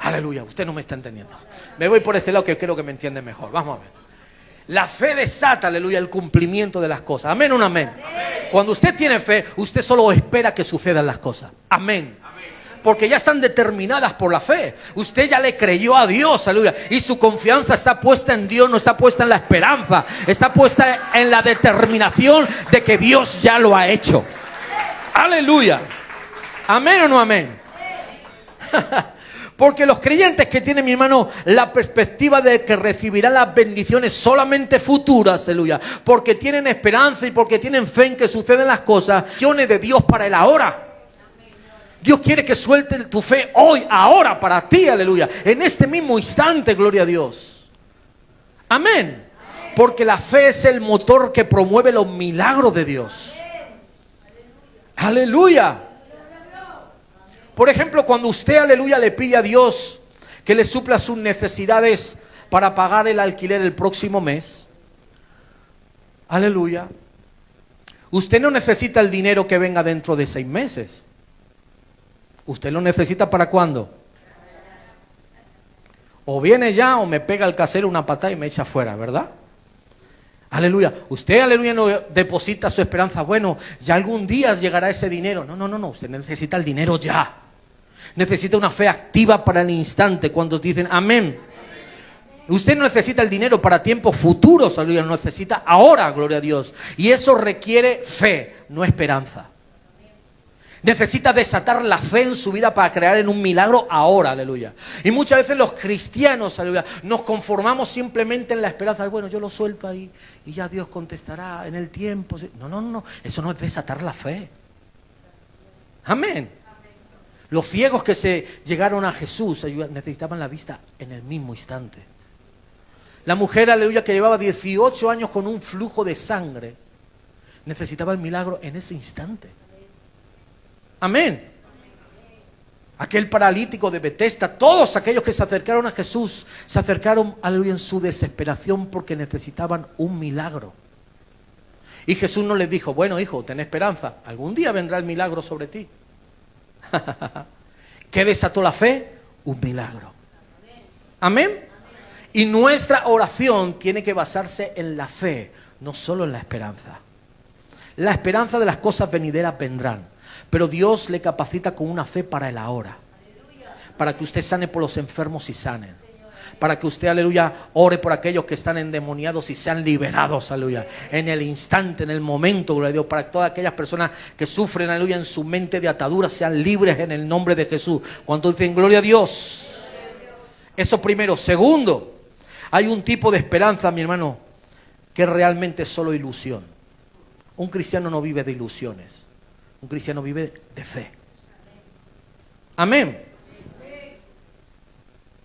Aleluya, usted no me está entendiendo. Me voy por este lado que creo que me entiende mejor. Vamos a ver. La fe desata, aleluya, el cumplimiento de las cosas. Amén o no amén. Cuando usted tiene fe, usted solo espera que sucedan las cosas. Amén. Porque ya están determinadas por la fe. Usted ya le creyó a Dios, aleluya. Y su confianza está puesta en Dios, no está puesta en la esperanza. Está puesta en la determinación de que Dios ya lo ha hecho. Aleluya. Amén o no amén. Porque los creyentes que tienen, mi hermano, la perspectiva de que recibirán las bendiciones solamente futuras, aleluya, porque tienen esperanza y porque tienen fe en que suceden las cosas, bendiciones de Dios para el ahora. Dios quiere que suelte tu fe hoy, ahora, para ti, aleluya, en este mismo instante, gloria a Dios. Amén. Porque la fe es el motor que promueve los milagros de Dios. Aleluya. Por ejemplo, cuando usted, aleluya, le pide a Dios que le supla sus necesidades para pagar el alquiler el próximo mes, aleluya, usted no necesita el dinero que venga dentro de 6 meses. Usted lo necesita ¿para cuándo? O viene ya o me pega el casero una patada y me echa fuera, ¿verdad? Aleluya. Usted, aleluya, no deposita su esperanza. Bueno, ya algún día llegará ese dinero. No. Usted necesita el dinero ya. Necesita una fe activa para el instante cuando dicen amén. Usted no necesita el dinero para tiempos futuros, aleluya, lo necesita ahora, gloria a Dios. Y eso requiere fe, no esperanza. Necesita desatar la fe en su vida para crear en un milagro ahora, aleluya. Y muchas veces los cristianos, aleluya, nos conformamos simplemente en la esperanza. Bueno, yo lo suelto ahí y ya Dios contestará en el tiempo. No, eso no es desatar la fe. Amén. Los ciegos que se llegaron a Jesús necesitaban la vista en el mismo instante. La mujer, aleluya, que llevaba 18 años con un flujo de sangre, necesitaba el milagro en ese instante. Amén. Aquel paralítico de Betesda, todos aquellos que se acercaron a Jesús, se acercaron, aleluya, en su desesperación porque necesitaban un milagro. Y Jesús no les dijo, bueno, hijo, ten esperanza, algún día vendrá el milagro sobre ti. ¿Qué desató la fe? Un milagro. Amén. Y nuestra oración tiene que basarse en la fe, no solo en la esperanza. La esperanza de las cosas venideras vendrán. Pero Dios le capacita con una fe para el ahora. Para que usted sane por los enfermos y sanen. Para que usted, aleluya, ore por aquellos que están endemoniados y sean liberados, aleluya. En el instante, en el momento, gloria a Dios. Para que todas aquellas personas que sufren, aleluya, en su mente de ataduras sean libres en el nombre de Jesús. Cuando dicen gloria a Dios. Eso primero. Segundo, hay un tipo de esperanza, mi hermano, que realmente es solo ilusión. Un cristiano no vive de ilusiones. Un cristiano vive de fe. Amén.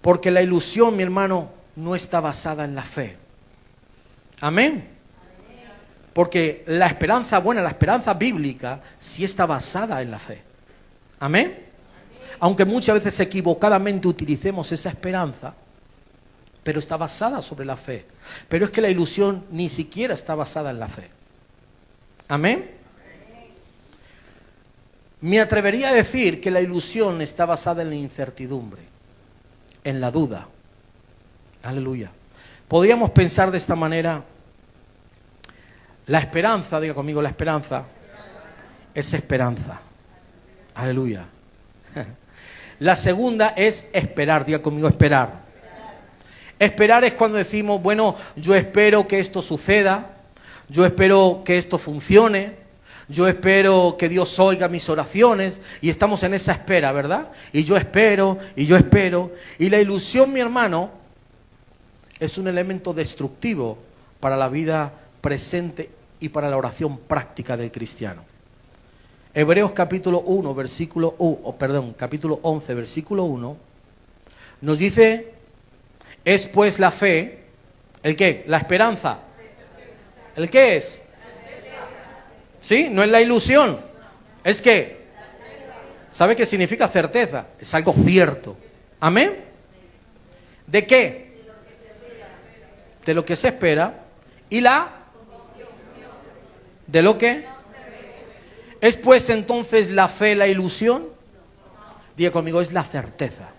Porque la ilusión, mi hermano, no está basada en la fe. Amén. Porque la esperanza buena, la esperanza bíblica, sí está basada en la fe. Amén. Aunque muchas veces equivocadamente utilicemos esa esperanza, pero está basada sobre la fe. Pero es que la ilusión ni siquiera está basada en la fe. Amén. Me atrevería a decir que la ilusión está basada en la incertidumbre, en la duda. Aleluya. Podríamos pensar de esta manera: la esperanza, diga conmigo, la esperanza es esperanza. Aleluya. La segunda es esperar, diga conmigo, esperar. Esperar es cuando decimos, bueno, yo espero que esto suceda, yo espero que esto funcione, yo espero que Dios oiga mis oraciones, y estamos en esa espera, ¿verdad? Y yo espero, y yo espero. Y la ilusión, mi hermano, es un elemento destructivo para la vida presente y para la oración práctica del cristiano. Hebreos capítulo 1, capítulo 11, versículo 1, nos dice, es pues la fe, ¿el qué? La esperanza. ¿El qué es? ¿Sí? No es la ilusión. ¿Es qué? ¿Sabe qué significa certeza? Es algo cierto. ¿Amén? ¿De qué? De lo que se espera. ¿Y la? ¿De lo que? ¿Es pues entonces la fe la ilusión? Diga conmigo, es la certeza.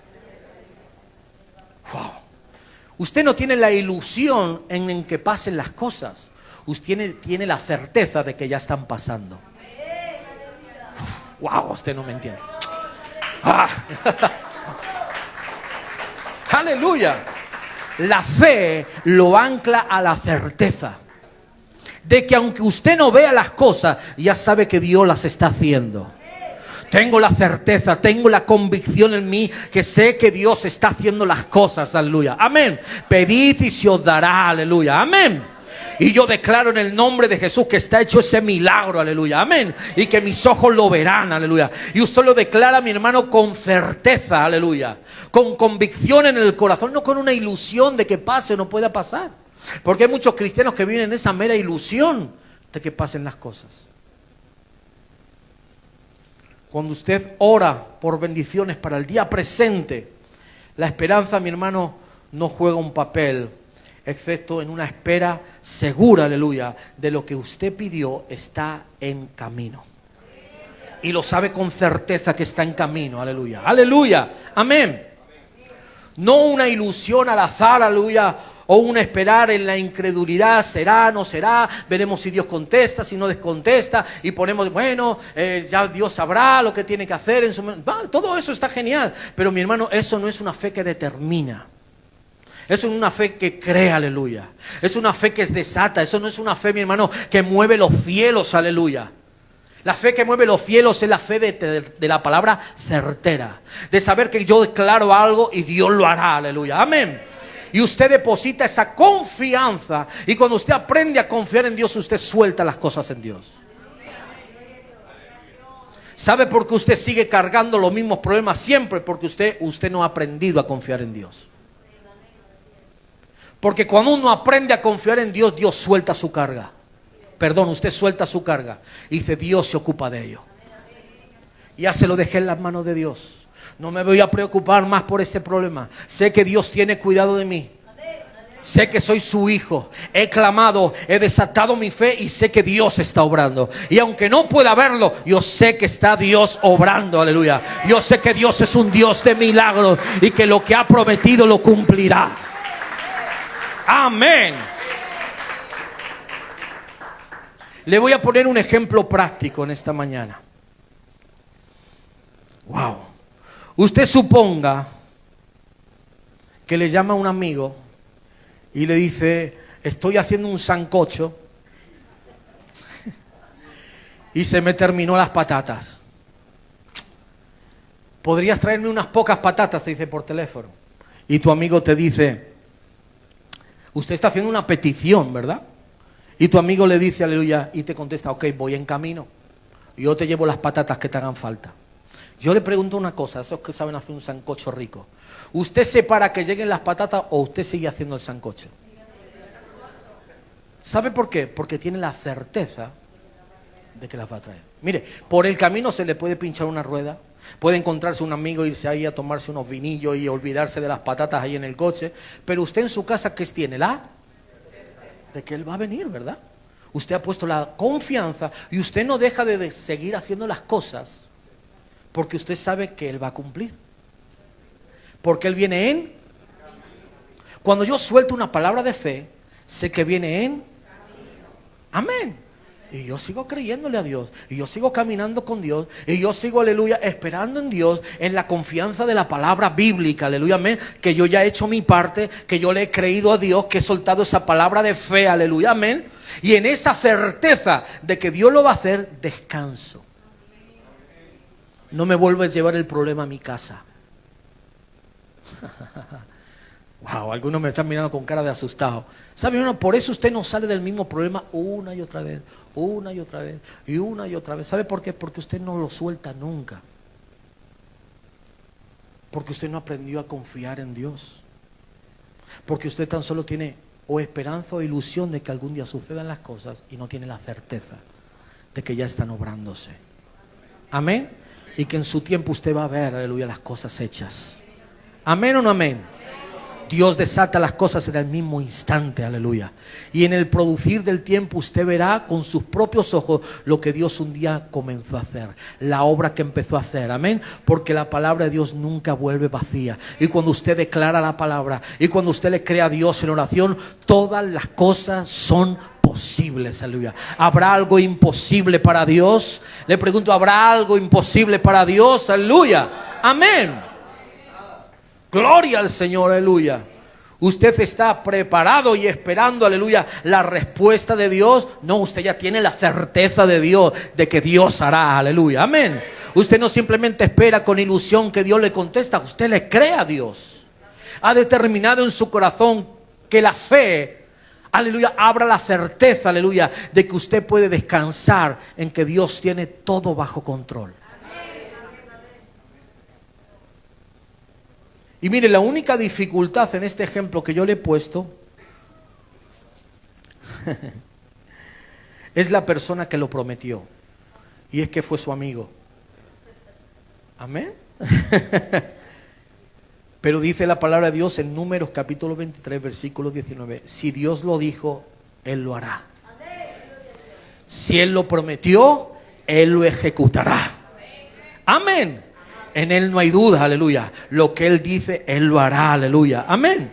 Wow. Usted no tiene la ilusión en que pasen las cosas. Usted tiene la certeza de que ya están pasando. Wow, usted no me entiende. Ah. Aleluya. La fe lo ancla a la certeza de que aunque usted no vea las cosas, ya sabe que Dios las está haciendo. Tengo la certeza, tengo la convicción en mí que sé que Dios está haciendo las cosas, aleluya. Amén. Pedid y se os dará, aleluya. Amén. Y yo declaro en el nombre de Jesús que está hecho ese milagro, aleluya, amén. Y que mis ojos lo verán, aleluya. Y usted lo declara, mi hermano, con certeza, aleluya. Con convicción en el corazón, no con una ilusión de que pase o no pueda pasar. Porque hay muchos cristianos que viven en esa mera ilusión de que pasen las cosas. Cuando usted ora por bendiciones para el día presente, la esperanza, mi hermano, no juega un papel, excepto en una espera segura, aleluya, de lo que usted pidió está en camino. Y lo sabe con certeza que está en camino, aleluya, aleluya, amén. No una ilusión al azar, aleluya, O una esperar en la incredulidad, será, no será, veremos si Dios contesta, si no descontesta, y ponemos, bueno, ya Dios sabrá lo que tiene que hacer en su momento. Todo eso está genial, pero mi hermano, eso no es una fe que determina. Eso es una fe que cree, aleluya. Es una fe que desata. Eso no es una fe, mi hermano, que mueve los cielos, aleluya. La fe que mueve los cielos es la fe de la palabra certera. De saber que yo declaro algo y Dios lo hará, aleluya. Amén. Y usted deposita esa confianza. Y cuando usted aprende a confiar en Dios, usted suelta las cosas en Dios. ¿Sabe por qué usted sigue cargando los mismos problemas siempre? Porque usted no ha aprendido a confiar en Dios. Porque cuando uno aprende a confiar en Dios, Dios suelta su carga. Perdón, usted suelta su carga y dice, Dios se ocupa de ello. Ya se lo dejé en las manos de Dios. No me voy a preocupar más por este problema. Sé que Dios tiene cuidado de mí. Sé que soy su hijo. He clamado, he desatado mi fe y sé que Dios está obrando. Y aunque no pueda verlo, yo sé que está Dios obrando, aleluya. Yo sé que Dios es un Dios de milagros y que lo que ha prometido lo cumplirá. Amén. Le voy a poner un ejemplo práctico en esta mañana. Wow. Usted suponga que le llama a un amigo y le dice, estoy haciendo un sancocho y se me terminó las patatas. ¿Podrías traerme unas pocas patatas? Te dice por teléfono. Y tu amigo te dice, usted está haciendo una petición, ¿verdad? Y tu amigo le dice, aleluya, y te contesta, ok, voy en camino. Yo te llevo las patatas que te hagan falta. Yo le pregunto una cosa, a esos que saben hacer un sancocho rico. ¿Usted se para que lleguen las patatas o usted sigue haciendo el sancocho? ¿Sabe por qué? Porque tiene la certeza de que las va a traer. Mire, por el camino se le puede pinchar una rueda. Puede encontrarse un amigo, irse ahí a tomarse unos vinillos y olvidarse de las patatas ahí en el coche. Pero usted en su casa, ¿qué tiene? De que Él va a venir, ¿verdad? Usted ha puesto la confianza y usted no deja de seguir haciendo las cosas porque usted sabe que Él va a cumplir. Porque Él viene en... Cuando yo suelto una palabra de fe, sé que viene en... Amén. Y yo sigo creyéndole a Dios. Y yo sigo caminando con Dios. Y yo sigo, aleluya, esperando en Dios, en la confianza de la palabra bíblica, aleluya, amén. Que yo ya he hecho mi parte, que yo le he creído a Dios, que he soltado esa palabra de fe, aleluya, amén. Y en esa certeza de que Dios lo va a hacer, descanso. No me vuelvo a llevar el problema a mi casa. Wow, algunos me están mirando con cara de asustado. ¿Sabe, hermano? Por eso usted no sale del mismo problema una y otra vez, una y otra vez, y una y otra vez. ¿Sabe por qué? Porque usted no lo suelta nunca. Porque usted no aprendió a confiar en Dios. Porque usted tan solo tiene o esperanza o ilusión de que algún día sucedan las cosas y no tiene la certeza de que ya están obrándose. Amén. Y que en su tiempo usted va a ver, aleluya, las cosas hechas. Amén o no amén. Dios desata las cosas en el mismo instante, aleluya. Y en el producir del tiempo usted verá con sus propios ojos lo que Dios un día comenzó a hacer. La obra que empezó a hacer, amén. Porque la palabra de Dios nunca vuelve vacía. Y cuando usted declara la palabra y cuando usted le cree a Dios en oración, todas las cosas son posibles, aleluya. ¿Habrá algo imposible para Dios? Le pregunto, ¿habrá algo imposible para Dios? Aleluya. Amén. Gloria al Señor, aleluya. Usted está preparado y esperando, aleluya, la respuesta de Dios. No, usted ya tiene la certeza de Dios, de que Dios hará, aleluya, amén. Usted no simplemente espera con ilusión que Dios le contesta, usted le cree a Dios. Ha determinado en su corazón que la fe, aleluya, abra la certeza, aleluya, de que usted puede descansar en que Dios tiene todo bajo control. Y mire, la única dificultad en este ejemplo que yo le he puesto es la persona que lo prometió. Y es que fue su amigo. Amén. Pero dice la palabra de Dios en Números capítulo 23, versículo 19. Si Dios lo dijo, Él lo hará. Si Él lo prometió, Él lo ejecutará. Amén. En Él no hay duda, aleluya. Lo que Él dice, Él lo hará, aleluya. Amén.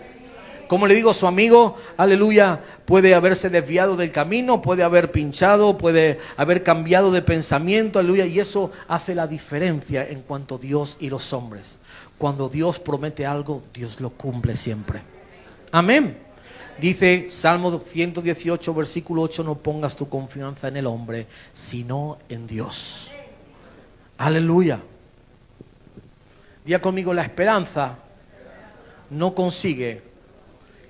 Como le digo, su amigo, aleluya, puede haberse desviado del camino, puede haber pinchado, puede haber cambiado de pensamiento, aleluya. Y eso hace la diferencia en cuanto a Dios y los hombres. Cuando Dios promete algo, Dios lo cumple siempre. Amén. Dice Salmo 118, versículo 8, no pongas tu confianza en el hombre, sino en Dios. Aleluya. Diga conmigo, la esperanza no consigue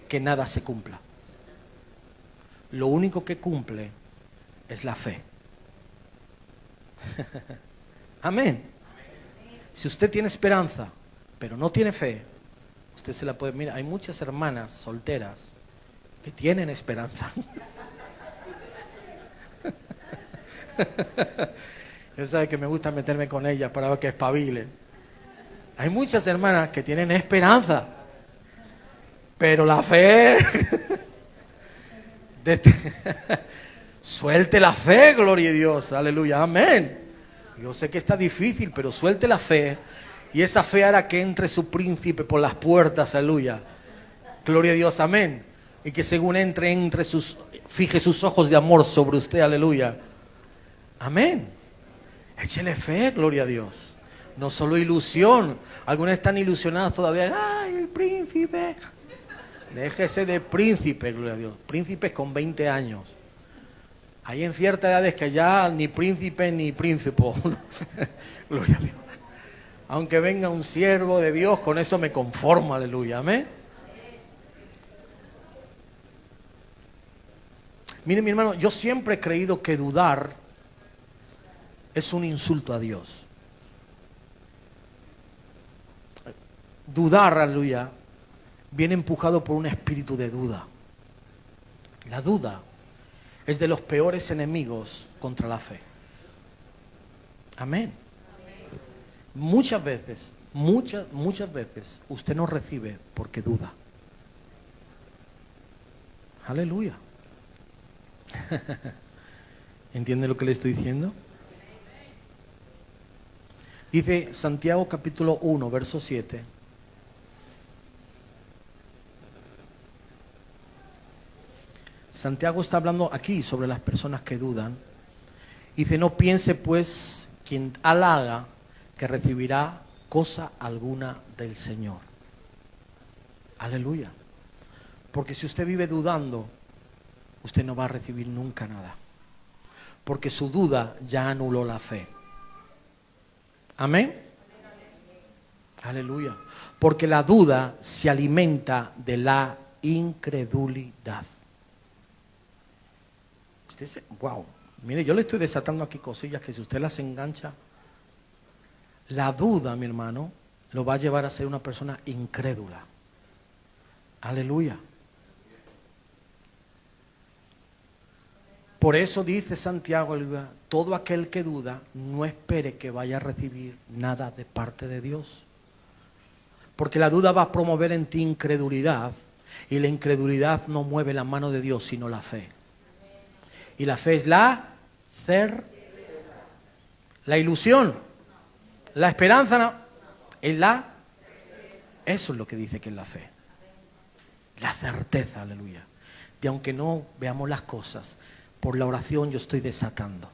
que nada se cumpla. Lo único que cumple es la fe. Amén. Si usted tiene esperanza, pero no tiene fe, usted se la puede... Mira, hay muchas hermanas solteras que tienen esperanza. Yo sabe que me gusta meterme con ellas para ver que espabilen. Hay muchas hermanas que tienen esperanza, pero la fe... Suelte la fe, gloria a Dios, aleluya, amén. Yo sé que está difícil, pero suelte la fe, y esa fe hará que entre su príncipe por las puertas, aleluya. Gloria a Dios, amén. Y que según entre fije sus ojos de amor sobre usted, aleluya. Amén. Échele fe, gloria a Dios. No solo ilusión. Algunos están ilusionados todavía. ¡Ay, el príncipe! Déjese de príncipe, gloria a Dios. Príncipes con 20 años. Hay en ciertas edades que ya ni príncipe ni príncipe. Gloria a Dios. Aunque venga un siervo de Dios, con eso me conformo, aleluya. Amén. Mire, mi hermano, yo siempre he creído que dudar es un insulto a Dios. Dudar, aleluya, viene empujado por un espíritu de duda. La duda es de los peores enemigos contra la fe. Amén. Muchas veces usted no recibe porque duda. Aleluya. ¿Entiende lo que le estoy diciendo? Dice Santiago capítulo 1, verso 7. Santiago está hablando aquí sobre las personas que dudan. Dice, no piense pues quien halaga que recibirá cosa alguna del Señor. Aleluya. Porque si usted vive dudando, usted no va a recibir nunca nada. Porque su duda ya anuló la fe. Amén. Aleluya. Porque la duda se alimenta de la incredulidad. Wow. Mire, yo le estoy desatando aquí cosillas que si usted las engancha, la duda, mi hermano, lo va a llevar a ser una persona incrédula. Aleluya. Por eso dice Santiago, aleluya, todo aquel que duda no espere que vaya a recibir nada de parte de Dios. Porque la duda va a promover en ti incredulidad, y la incredulidad no mueve la mano de Dios sino la fe. Y la fe es la ilusión. La esperanza no. Es eso es lo que dice que es la fe. La certeza, aleluya. De aunque no veamos las cosas, por la oración yo estoy desatando.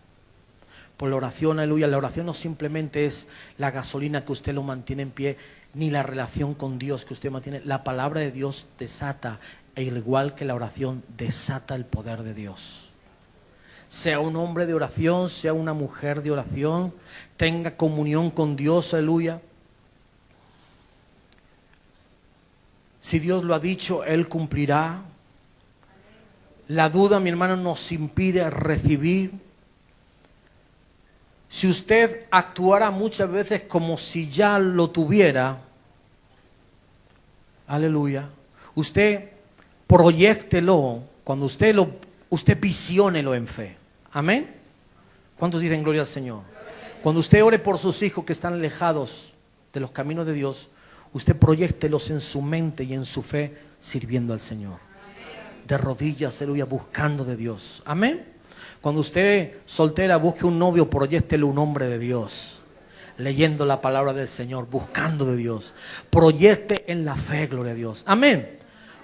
Por la oración, aleluya. La oración no simplemente es la gasolina que usted lo mantiene en pie, ni la relación con Dios que usted mantiene. La palabra de Dios desata, e igual que la oración desata el poder de Dios. Sea un hombre de oración, sea una mujer de oración, tenga comunión con Dios, aleluya. Si Dios lo ha dicho, Él cumplirá. La duda, mi hermano, nos impide recibir. Si usted actuara muchas veces como si ya lo tuviera, aleluya, usted proyéctelo, cuando usted visiónelo en fe. Amén. ¿Cuántos dicen gloria al Señor? Cuando usted ore por sus hijos que están alejados de los caminos de Dios, usted proyéctelos en su mente y en su fe sirviendo al Señor. De rodillas, aleluya, buscando de Dios. Amén. Cuando usted soltera busque un novio, proyéctele un hombre de Dios, leyendo la palabra del Señor, buscando de Dios. Proyecte en la fe, gloria a Dios. Amén.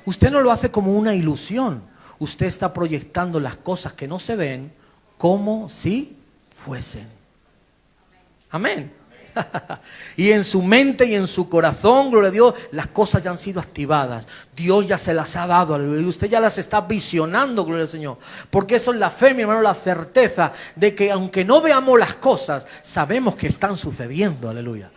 Usted no lo hace como una ilusión. Usted está proyectando las cosas que no se ven como si fuesen. Amén. Y en su mente y en su corazón, gloria a Dios, las cosas ya han sido activadas. Dios ya se las ha dado, aleluya. Usted ya las está visionando, gloria al Señor. Porque eso es la fe, mi hermano, la certeza de que aunque no veamos las cosas, sabemos que están sucediendo, aleluya.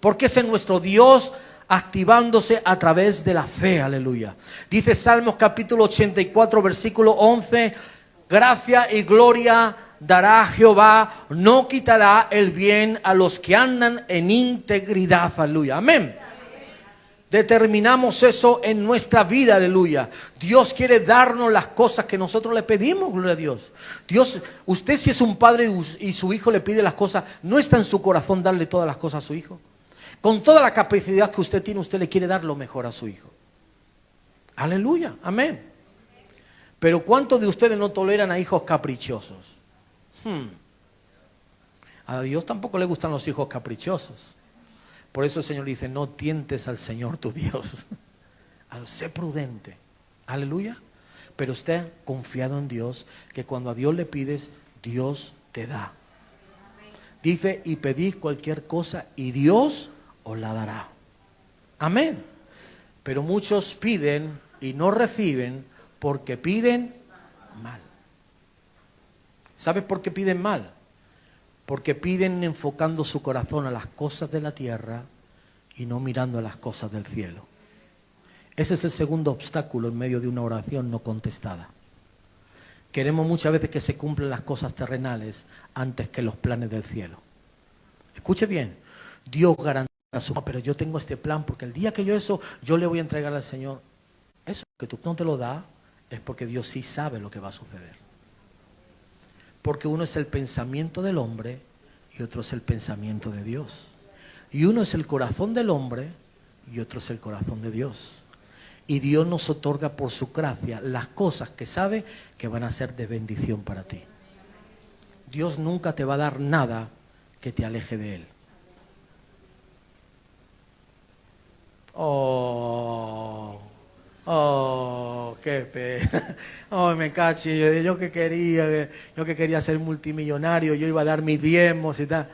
Porque ese es nuestro Dios activándose a través de la fe, aleluya. Dice Salmos capítulo 84, versículo 11, gracia y gloria dará Jehová, no quitará el bien a los que andan en integridad, aleluya, amén. Determinamos eso en nuestra vida, aleluya. Dios quiere darnos las cosas que nosotros le pedimos, gloria a Dios. Dios, usted si es un padre y su hijo le pide las cosas, ¿no está en su corazón darle todas las cosas a su hijo? Con toda la capacidad que usted tiene, usted le quiere dar lo mejor a su hijo. Aleluya, amén. Pero ¿cuántos de ustedes no toleran a hijos caprichosos? A Dios tampoco le gustan los hijos caprichosos. Por eso el Señor dice, no tientes al Señor tu Dios. Sé prudente. Aleluya. Pero esté confiado en Dios, que cuando a Dios le pides, Dios te da. Dice, y pedid cualquier cosa y Dios os la dará. Amén. Pero muchos piden y no reciben porque piden mal. ¿Sabes por qué piden mal? Porque piden enfocando su corazón a las cosas de la tierra y no mirando a las cosas del cielo. Ese es el segundo obstáculo en medio de una oración no contestada. Queremos muchas veces que se cumplan las cosas terrenales antes que los planes del cielo. Escuche bien, Dios garantiza pero yo tengo este plan porque el día que yo le voy a entregar al Señor. Eso que tú no te lo das es porque Dios sí sabe lo que va a suceder. Porque uno es el pensamiento del hombre y otro es el pensamiento de Dios. Y uno es el corazón del hombre y otro es el corazón de Dios. Y Dios nos otorga por su gracia las cosas que sabe que van a ser de bendición para ti. Dios nunca te va a dar nada que te aleje de Él. Oh, qué pena. Oh, me cachi. Yo que quería ser multimillonario, yo iba a dar mis diezmos y tal.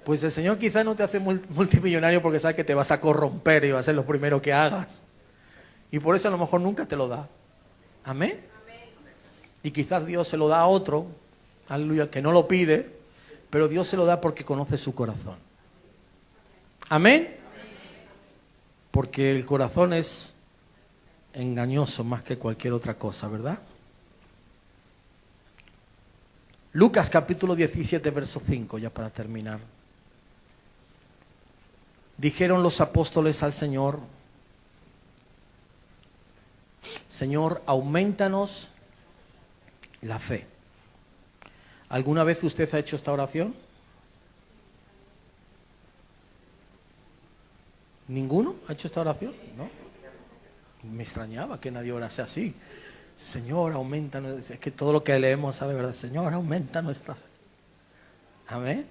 Pues el Señor quizás no te hace multimillonario porque sabe que te vas a corromper y va a ser lo primero que hagas. Y por eso a lo mejor nunca te lo da. Amén. Y quizás Dios se lo da a otro, aleluya, que no lo pide, pero Dios se lo da porque conoce su corazón. Amén. Porque el corazón es engañoso más que cualquier otra cosa, ¿verdad? Lucas capítulo 17, verso 5, ya para terminar. Dijeron los apóstoles al Señor, Señor, aumentanos la fe. ¿Alguna vez usted ha hecho esta oración? ¿Ninguno ha hecho esta oración? ¿No? Me extrañaba que nadie orase así. Señor, aumenta. Es que todo lo que leemos, ¿sabe verdad? Señor, aumenta nuestra fe. Amén.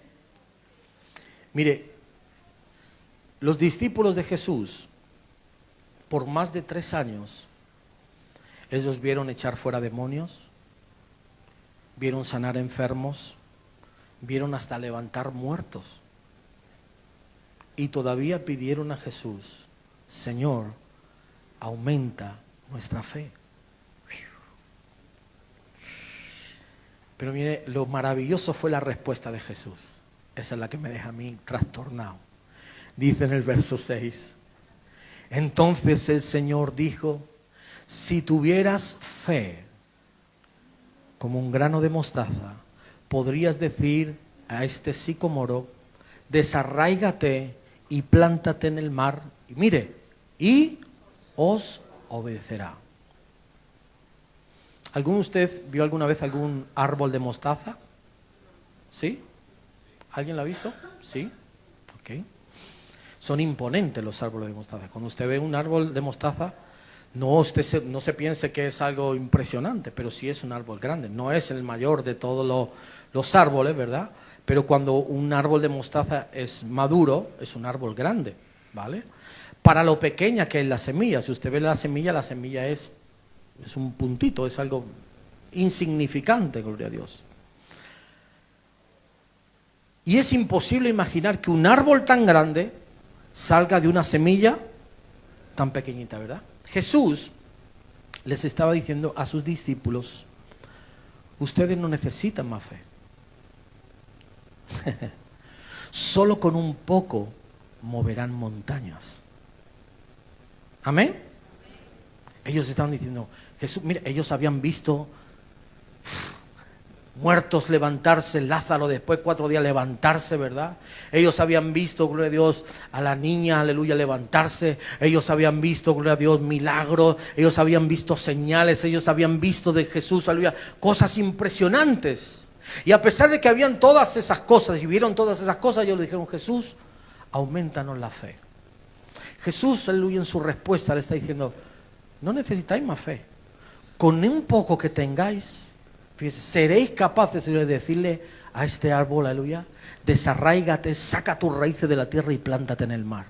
Mire, los discípulos de Jesús, por más de 3 años, ellos vieron echar fuera demonios, vieron sanar enfermos, vieron hasta levantar muertos. Y todavía pidieron a Jesús, Señor, aumenta nuestra fe. Pero mire, lo maravilloso fue la respuesta de Jesús. Esa es la que me deja a mí trastornado. Dice en el verso 6, entonces el Señor dijo, si tuvieras fe como un grano de mostaza, podrías decir a este sicómoro, desarráigate y plántate en el mar, y mire, y os obedecerá. ¿Alguno de usted vio alguna vez algún árbol de mostaza? ¿Sí? ¿Alguien lo ha visto? Sí. Ok. Son imponentes los árboles de mostaza. Cuando usted ve un árbol de mostaza, no se piense que es algo impresionante, pero sí es un árbol grande. No es el mayor de todos los árboles, ¿verdad? Pero cuando un árbol de mostaza es maduro, es un árbol grande, ¿vale? para lo pequeña que es la semilla. Si usted ve la semilla es un puntito, es algo insignificante, gloria a Dios. Y es imposible imaginar que un árbol tan grande salga de una semilla tan pequeñita, ¿verdad? Jesús les estaba diciendo a sus discípulos: ustedes no necesitan más fe. Solo con un poco moverán montañas. Amén. Ellos estaban diciendo, Jesús, mira, ellos habían visto muertos levantarse, Lázaro después 4 días levantarse, ¿verdad? Ellos habían visto, gloria a Dios, a la niña, aleluya, levantarse. Ellos habían visto, gloria a Dios, milagros. Ellos habían visto señales. Ellos habían visto de Jesús, aleluya, cosas impresionantes. Y a pesar de que habían todas esas cosas y vieron todas esas cosas, ellos le dijeron: Jesús, aumentanos la fe. Jesús, aleluya, en su respuesta le está diciendo: no necesitáis más fe. Con un poco que tengáis, fíjense, seréis capaces de decirle a este árbol, aleluya, desarráigate, saca tus raíces de la tierra y plántate en el mar.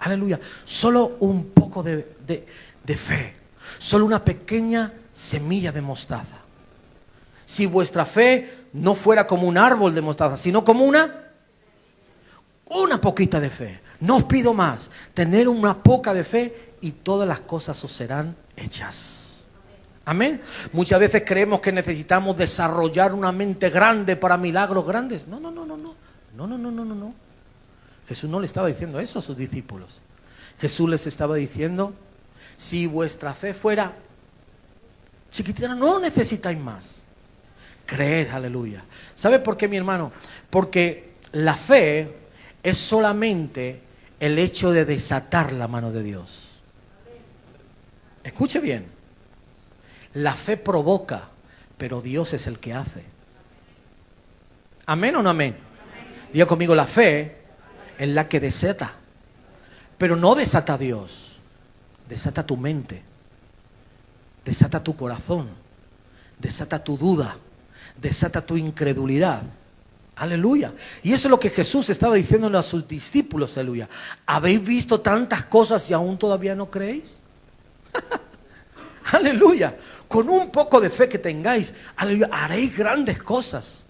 Aleluya. Solo un poco de fe. Solo una pequeña semilla de mostaza. Si vuestra fe no fuera como un árbol de mostaza, sino como una poquita de fe. No os pido más. Tener una poca de fe y todas las cosas os serán hechas. Amén. Muchas veces creemos que necesitamos desarrollar una mente grande para milagros grandes. No. Jesús no le estaba diciendo eso a sus discípulos. Jesús les estaba diciendo: si vuestra fe fuera chiquitita, no necesitáis más. Creed, aleluya. ¿Sabe por qué, mi hermano? Porque la fe es solamente el hecho de desatar la mano de Dios. Escuche bien. La fe provoca, pero Dios es el que hace. ¿Amén o no amén? Diga conmigo, la fe es la que desata. Pero no desata a Dios. Desata tu mente. Desata tu corazón. Desata tu duda. Desata tu incredulidad. Aleluya. Y eso es lo que Jesús estaba diciéndole a sus discípulos, aleluya. ¿Habéis visto tantas cosas y aún todavía no creéis? Aleluya. Con un poco de fe que tengáis, aleluya, haréis grandes cosas.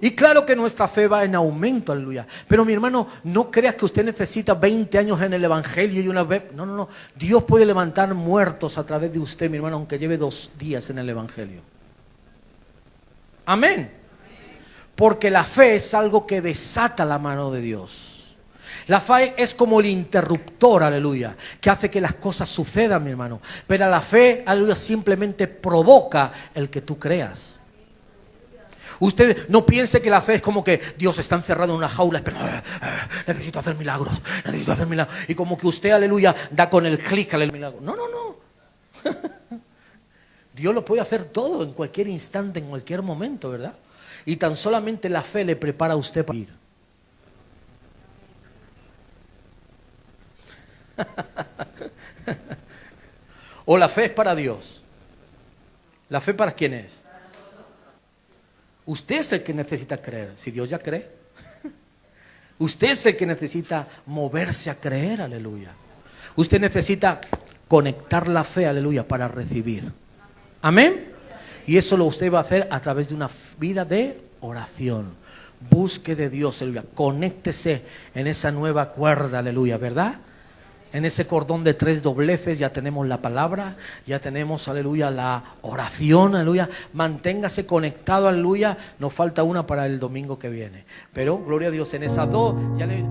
Y claro que nuestra fe va en aumento, aleluya. Pero mi hermano, no creas que usted necesita 20 años en el evangelio y una vez. No. Dios puede levantar muertos a través de usted, mi hermano, aunque lleve 2 días en el evangelio. Amén. Porque la fe es algo que desata la mano de Dios. La fe es como el interruptor, aleluya, que hace que las cosas sucedan, mi hermano. Pero la fe, aleluya, simplemente provoca el que tú creas. Usted no piense que la fe es como que Dios está encerrado en una jaula, pero necesito hacer milagros. Y como que usted, aleluya, da con el clic al milagro. No. Dios lo puede hacer todo en cualquier instante, en cualquier momento, ¿verdad? Y tan solamente la fe le prepara a usted para ir. O la fe es para Dios. ¿La fe para quién es? Usted es el que necesita creer. Si Dios ya cree. Usted es el que necesita moverse a creer, aleluya. Usted necesita conectar la fe, aleluya, para recibir. Amén. Y eso lo usted va a hacer a través de una vida de oración. Busque de Dios, aleluya. Conéctese en esa nueva cuerda, aleluya, ¿verdad? En ese cordón de 3 dobleces ya tenemos la palabra, ya tenemos, aleluya, la oración, aleluya. Manténgase conectado, aleluya. Nos falta una para el domingo que viene. Pero, gloria a Dios, en esas 2 ya le